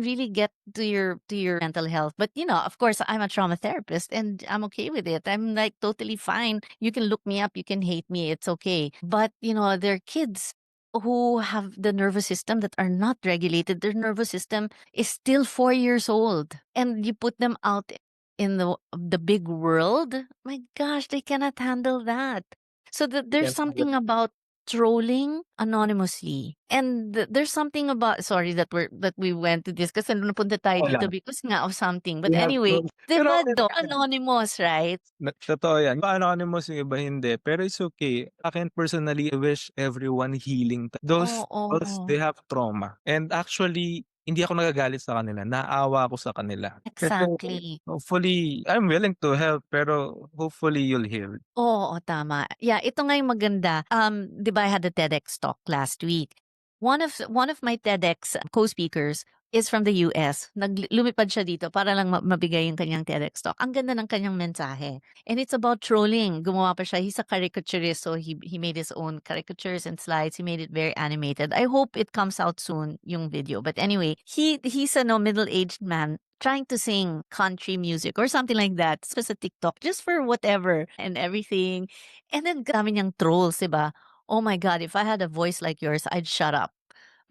really get to your mental health. But of course, I'm a trauma therapist and I'm okay with it. I'm like totally fine. You can look me up, you can hate me, it's okay. But they're kids who have the nervous system that are not regulated. Their nervous system is still 4 years old, and you put them out in the big world. My gosh, they cannot handle that. So there's Can't have it. something about trolling anonymously, and there's something about, sorry that we went to this kasi napunta tayo Wala. dito because nga of something. But We have anyway, to pero diba okay lang yan. anonymous, right? Totoo yan. Iba anonymous, yung iba hindi, pero it's okay. Akin personally, I wish everyone healing. Those girls, Oo, they have trauma. And actually, hindi ako nagagalit sa kanila, naawa ako sa kanila. Kasi exactly. hopefully, I'm willing to help, pero hopefully you'll heal. Oo, tama. Yeah, ito nga yung maganda. 'Di ba I had a TEDx talk last week. One of my TEDx co-speakers is from the US. Lumipad siya dito para lang mabigay yung kanyang TEDx talk. Ang ganda ng kanyang mensahe. And it's about trolling. Gumawa pa siya. He's a caricaturist, so he made his own caricatures and slides. He made it very animated. I hope it comes out soon, yung video. But anyway, he's a middle-aged man trying to sing country music or something like that. It's just a TikTok, just for whatever and everything. And then dami niyang trolls, 'di ba? Oh my God, if I had a voice like yours, I'd shut up.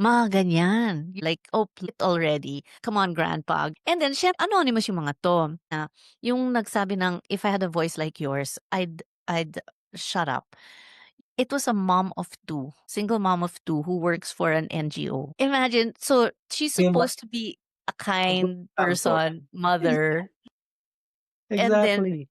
Mga ganyan. Like, oh, please already. Come on, grandpa. And then, syempre, anonymous yung mga to. Na, yung nagsabi ng, if I had a voice like yours, I'd shut up. It was a mom of two, single mom of two who works for an NGO. Imagine, so she's Yung supposed to be a kind example. person, mother, and then Exactly.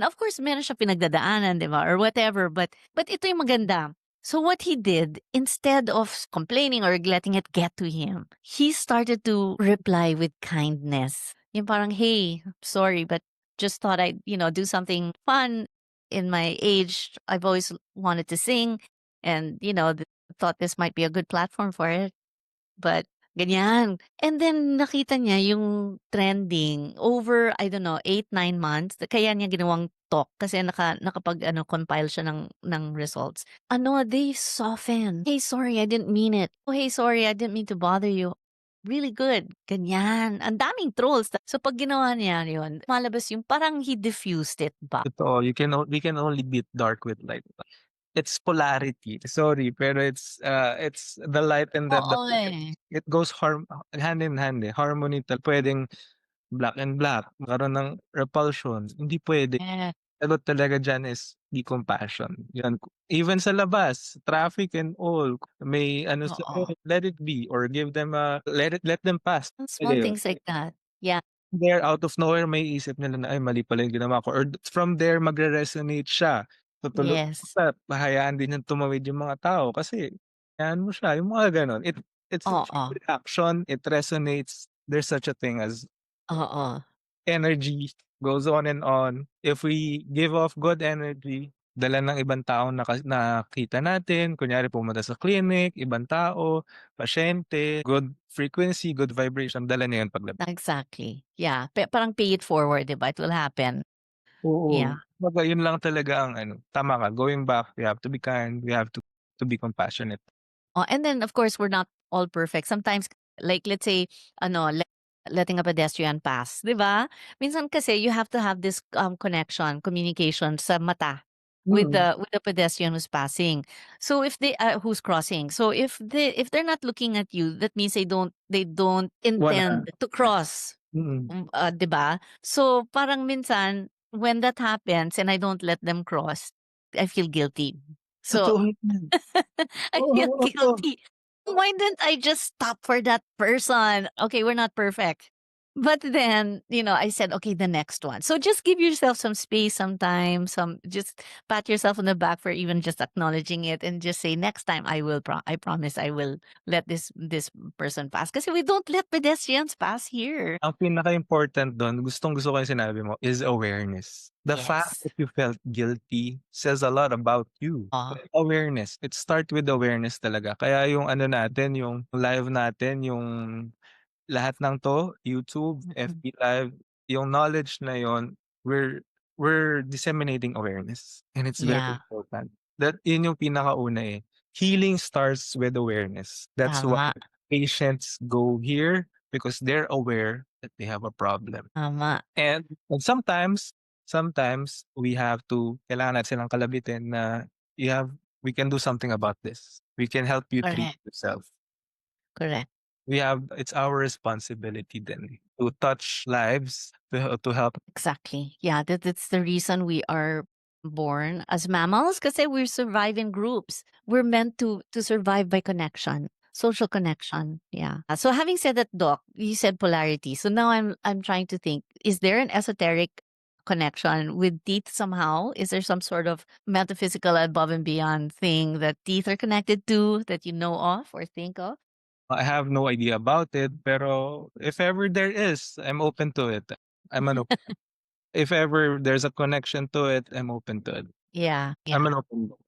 of course meron siya pinagdadaanan, 'di ba? Or whatever, but ito yung maganda. So what he did, instead of complaining or letting it get to him, he started to reply with kindness. Yung parang, "Hey, sorry, but just thought I'd, do something fun in my age. I've always wanted to sing and, thought this might be a good platform for it." But ganyan. And then nakita niya yung trending over, I don't know, 8, 9 months. Kaya niya ginawang talk kasi nakapag compile siya ng results. They soften. "Hey, sorry, I didn't mean it. Oh, hey, sorry, I didn't mean to bother you." Really good. Ganyan. Ang daming trolls. So pag ginawa niya yun, malabas yung parang he diffused it ba. Totoo, we can only beat dark with light. It's polarity. Sorry, pero it's the light and the Oo eh. it goes hand in hand, eh. Harmony puwedeng black and black, magkaroon ng repulsion, hindi puwede. Eh, Sagot talaga diyan is be compassion, 'yan. Even sa labas, traffic and all, may ano oo. sa'yo, let it be or give them a let them pass. Small Puwede yun. things like that. Yeah. There, out of nowhere maiisip nila na, "Ay mali pala yung ginawa ko," or from there magre-resonate siya. Yes. Hahayaan din niyang tumawid yung mga tao kasi hayaan mo siya, yung mga gano'n. It's a Oo. chain reaction, it resonates. There's such a thing as Oo. energy, goes on and on. If we give off good energy, dala ng ibang taong nakita natin, kunyari pumunta sa clinic, ibang tao, pasyente, good frequency, good vibration, dala niya yun paglabas. Exactly. Yeah, parang pay it forward, 'di ba? It will happen. Oo, Yeah. kumbaga yun lang talaga ang ano, tama ka, going back, we have to be kind, we have to be compassionate. Oh, and then of course we're not all perfect. Sometimes like let's say letting a pedestrian pass, 'di ba? Minsan kasi you have to have this connection, communication sa mata. Mm. with the pedestrian who's passing. So if they who's crossing. So if they're not looking at you, that means they don't Wala. intend to cross. Mm. 'Di ba? So parang minsan when that happens and I don't let them cross, I feel guilty. So Totoo yan. I feel Oo. guilty. Why didn't I just stop for that person? Okay, we're not perfect. But then, I said, okay, the next one. So just give yourself some space sometimes, just pat yourself on the back for even just acknowledging it and just say, next time I promise I will let this person pass. Because we don't let pedestrians pass here. Ang pinaka-important dun, gustong-gusto ko yung sinabi mo, is awareness. The fact Yes. that you felt guilty says a lot about you. Oh, Awareness. It start with awareness talaga. Kaya yung ano natin, yung live natin, yung lahat ng 'to, YouTube, mm. FB Live, yung knowledge na yun, we're disseminating awareness, and it's very Yeah, important. Yun yung pinakauna, eh. Healing starts with awareness. That's why tama, patients go here because they're aware that they have a problem. tama. And sometimes we have to kailangan natin silang kalabitin na we can do something about this. We can help you treat Correct, yourself. correct. It's our responsibility then to touch lives, to help. Exactly. Yeah, that's the reason we are born as mammals because we survive in groups. We're meant to survive by connection, social connection. Yeah. So having said that, Doc, you said polarity. So now I'm trying to think: is there an esoteric connection with teeth somehow? Is there some sort of metaphysical above and beyond thing that teeth are connected to that you know of or think of? I have no idea about it, pero if ever there is, I'm open to it. I'm an op If ever there's a connection to it, I'm open to it. Yeah, I'm yeah. an open book.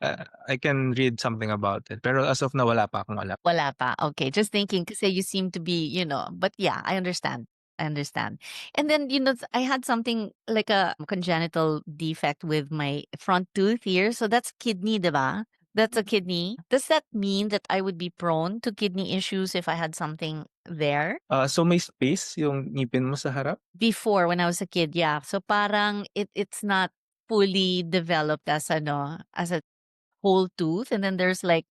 I can read something about it, pero as of now wala pa akong alam. Wala pa, okay, just thinking kasi you seem to be, but yeah, I understand. And then, I had something like a congenital defect with my front tooth here, so that's kidney, 'di ba? That's a kidney. Does that mean that I would be prone to kidney issues if I had something there? So may space yung ngipin mo sa harap? Before, when I was a kid, yeah. So parang it's not fully developed as as a whole tooth, and then there's like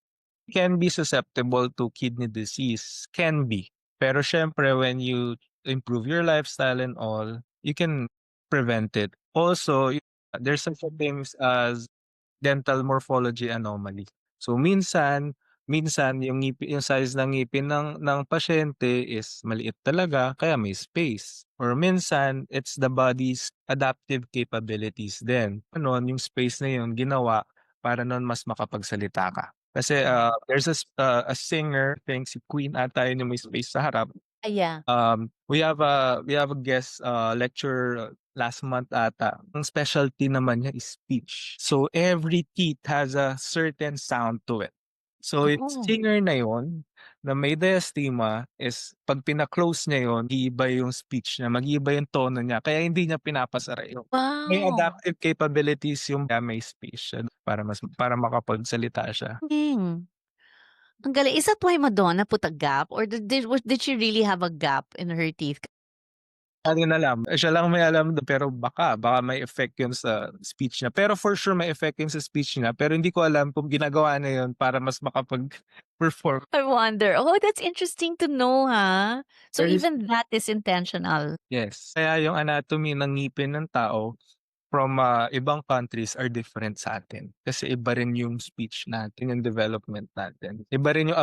Can be susceptible to kidney disease, can be. Pero siyempre when you improve your lifestyle and all, you can prevent it. Also, there's such a things as dental morphology anomaly. So minsan yung size ng ngipin ng pasyente is maliit talaga kaya may space. Or minsan it's the body's adaptive capabilities din. Gano'n yung space na yun ginawa para nun mas makapagsalita ka. Kasi, there's a singer, I think si Queen ata yun yung may space sa harap. yeah. We have a guest lecture last month ata. Ang specialty naman niya is speech. So every teeth has a certain sound to it. So yung Oh, singer na yon na may diastema is 'pag pina-close niya yon, mag-iiba yung speech niya, mag-iiba yung tono niya kaya hindi niya pinapasara yun. May wow. adaptive capabilities yung kaya may space siya para makapagsalita siya. Galing. Ang galing. Is that why Madonna put a gap or did she really have a gap in her teeth? Hindi natin alam, siya lang may alam dun pero baka may effect yun sa speech niya. Pero for sure may effect yun sa speech niya, pero hindi ko alam kung ginagawa niya yun para mas makapag-perform. I wonder. Oh, that's interesting to know, huh? So There is even that is intentional. yes, kaya yung anatomy ng ngipin ng tao from, ibang countries are different sa atin. Kasi iba rin yung speech natin, yung development natin. Iba rin yung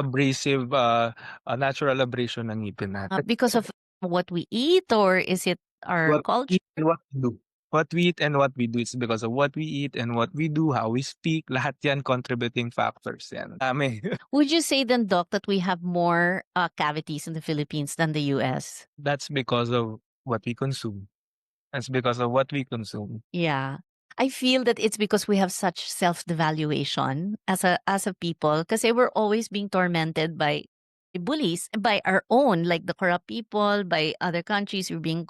natural abrasion ng ngipin natin. Because of what we eat or is it our What we culture? eat and what we do. What we eat and what we do, it's because of what we eat and what we do, how we speak, lahat yan contributing factors yan. Dami. Would you say then, Doc, that we have more cavities in the Philippines than the US? That's because of what we consume. That's because of what we consume. Yeah. I feel that it's because we have such self-devaluation as a people kasi we're always being tormented by bullies, by our own, like the corrupt people, by other countries. We're being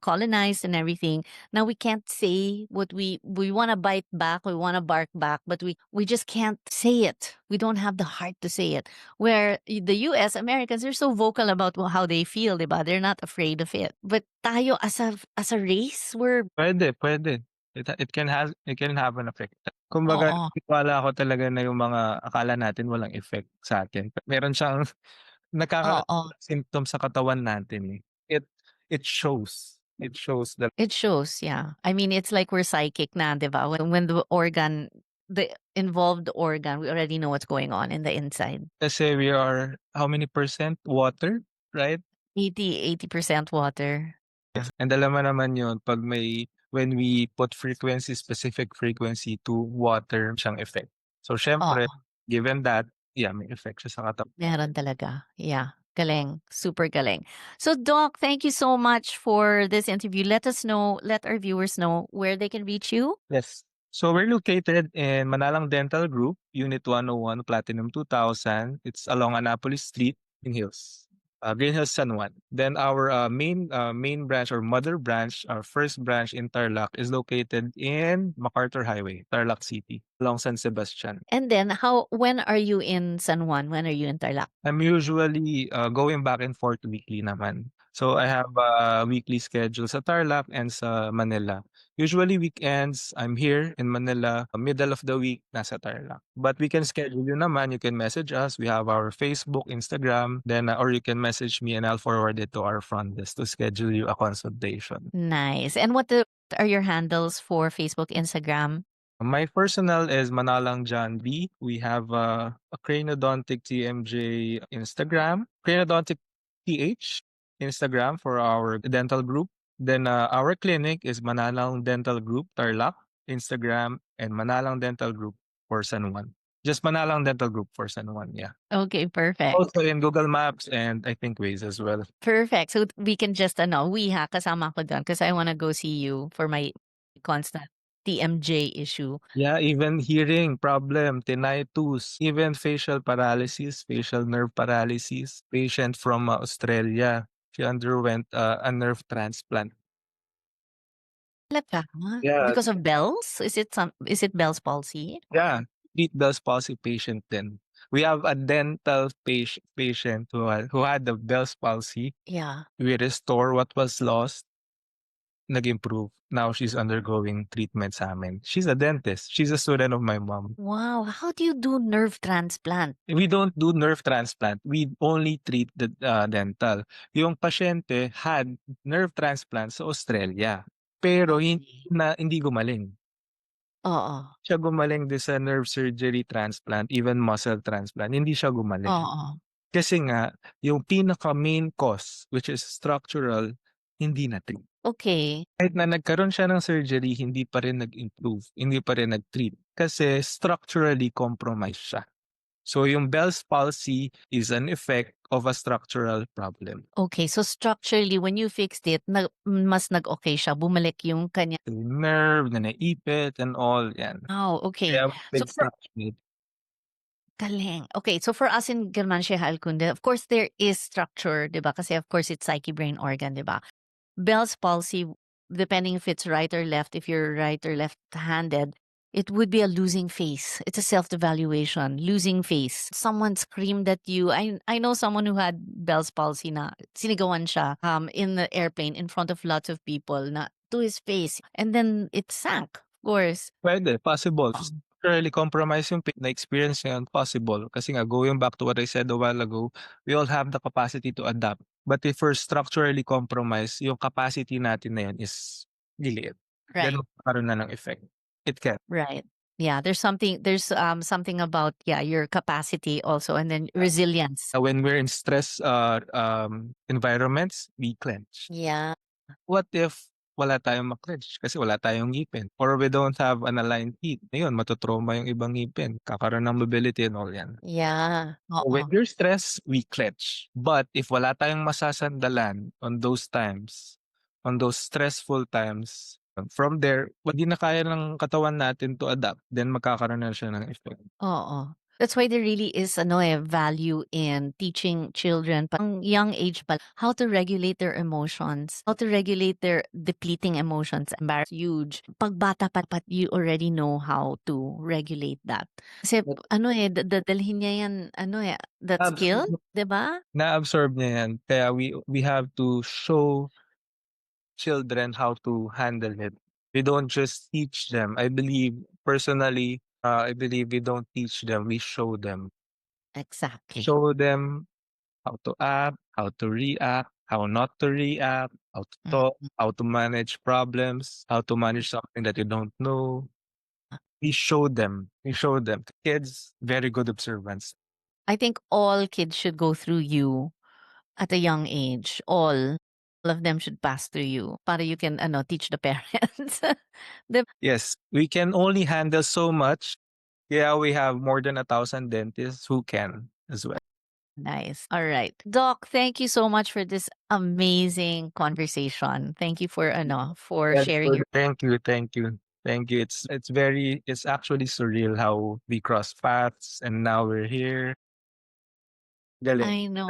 colonized and everything. Now we can't say what we want to bite back, we want to bark back, but we just can't say it. We don't have the heart to say it. Where the US Americans are so vocal about how they feel, diba? They're not afraid of it. But tayo as a race, we're Pwede. It can have an effect. Kumbaga Oo, naniniwala ako talaga na yung mga akala natin walang effect sa'tin, meron siyang nagkakaroon oo. ng symptoms sa katawan natin, eh. It shows. It shows that It shows, yeah. I mean, it's like we're psychic na, 'di ba? When the involved organ, we already know what's going on in the inside. kasi we are how many percent water, right? 80% water. And alam mo naman yun 'pag when we put frequency, specific frequency to water siyang effect. So siyempre Oo, given that, yeah, may effect siya sa katawan. meron talaga. Yeah, galing, super galing. So Doc, thank you so much for this interview. Let our viewers know where they can reach you. Yes. So we're located in Manalang Dental Group, Unit 101, Platinum 2000. It's along Annapolis Street in Green Hills, San Juan. Then our main branch or mother branch, our first branch in Tarlac is located in MacArthur Highway, Tarlac City, along San Sebastian. And then when are you in San Juan? When are you in Tarlac? I'm usually going back and forth weekly naman. So I have a weekly schedule sa Tarlac and sa Manila. Usually weekends, I'm here in Manila. Middle of the week, nasa Tarlac. But we can schedule you naman. You can message us. We have our Facebook, Instagram. Then, or you can message me and I'll forward it to our front desk to schedule you a consultation. Nice. And are your handles for Facebook, Instagram? My personal is Manalang John B. We have a Craniodontic TMJ Instagram, Craniodontic TH Instagram for our dental group. Then our clinic is Manalang Dental Group, Tarlac, Instagram, and Manalang Dental Group for San Juan. Just Manalang Dental Group for San Juan, yeah. Okay, perfect. Also in Google Maps and I think Waze as well. Perfect. So we can just we ha, kasama ko dun because I wanna go see you for my constant TMJ issue. Yeah, even hearing problem, tinnitus, even facial paralysis, facial nerve paralysis. Patient from Australia, she underwent a nerve transplant. Talaga? Yeah, Because of Bell's? Is it Bell's palsy? yeah, complete Bell's palsy patient then. We have a dental patient who had the Bell's palsy. Yeah. We restore what was lost, nag-improve. Now she's undergoing treatment sa'min. She's a dentist. She's a student of my mom. Wow. How do you do nerve transplant? We don't do nerve transplant. We only treat the dental. Yung pasyente had nerve transplant sa Australia, pero Okay. hindi gumaling. Oo. Siya gumaling din sa nerve surgery transplant, even muscle transplant, hindi siya gumaling. Oo. Kasi nga, yung pinaka-main cause, which is structural, hindi na-treat. Okay. Kahit na nagkaroon siya ng surgery, hindi pa rin nag-improve, hindi pa rin nag-treat kasi structurally compromised siya. So yung Bell's palsy is an effect of a structural problem. Okay. So structurally, when you fixed it, mas nag-okay siya. Bumalik yung kanya. Yung nerve na naipit and all yan. Oh, okay. Kaya we So fixed it. galing. Okay, so for us in Germansche Heilkunde, of course there is structure, 'di ba? Kasi of course it's psyche brain organ, 'di ba? Bell's palsy, depending if it's right or left, if you're right or left-handed, it would be a losing face. It's a self-devaluation, losing face. Someone screamed at you. I know someone who had Bell's palsy na sinigawan siya in the airplane in front of lots of people na to his face, and then it sank. Of course. Pwede, possible. Oh, Structurally compromised yung na-experience niya yun, possible. Kasi nga, going back to what I said a while ago, we all have the capacity to adapt. But if we're structurally compromised, yung capacity natin na yun is liliit. right. Then magkakaroon na ng effect. It can. Right. Yeah, there's something about your capacity also and then resilience. When we're in stress environments, we clench. Yeah. What if wala tayong ma-clench kasi wala tayong ngipin or we don't have an aligned teeth, ayun matu-trauma yung ibang ngipin, kakaroon ng mobility and all yan. Yeah. So when Oo. we're stressed, we clench. But if wala tayong masasandalan on those times, on those stressful times, from there, hindi na kaya ng katawan natin to adapt, then magkakaroon na siya ng effect. Oo. That's why there really is value in teaching children pang young age pa how to regulate their emotions, how to regulate their depleting emotions. Embarrass huge. Pag bata pa you already know how to regulate that. Kasi But dadalhin niya yan that skill, 'di ba? na-absorb niya yan. Kaya we have to show children how to handle it. We don't just teach them. I believe personally, I believe we don't teach them, we show them. Exactly. Show them how to act, how to react, how not to react, how to talk, Mhm. how to manage problems, how to manage something that you don't know. We show them. We show them. Kids, very good observance. I think all kids should go through you at a young age. All of them should pass through you para you can ano, teach the parents. 'Di Yes, we can only handle so much. Yeah, we have more than 1,000 dentists who can as well. Nice. All right. Doc, thank you so much for this amazing conversation. Thank you for ano, for sharing your Thank you, thank you, thank you. It's actually surreal how we cross paths and now we're here. Galing. I know.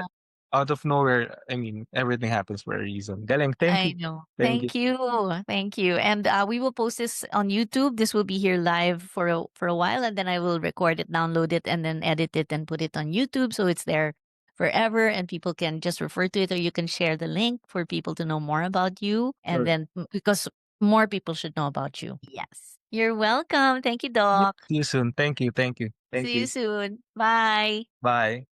Out of nowhere, I mean, everything happens for a reason. Galing. Thank I you. know. Thank you. Thank you. Thank you. And we will post this on YouTube. This will be here live for a while, and then I will record it, download it, and then edit it and put it on YouTube so it's there forever and people can just refer to it, or you can share the link for people to know more about you. And Sure. then because more people should know about you. Yes. You're welcome. Thank you, Doc. See you soon. Thank you. Thank you. Thank See you you. soon. Bye. Bye.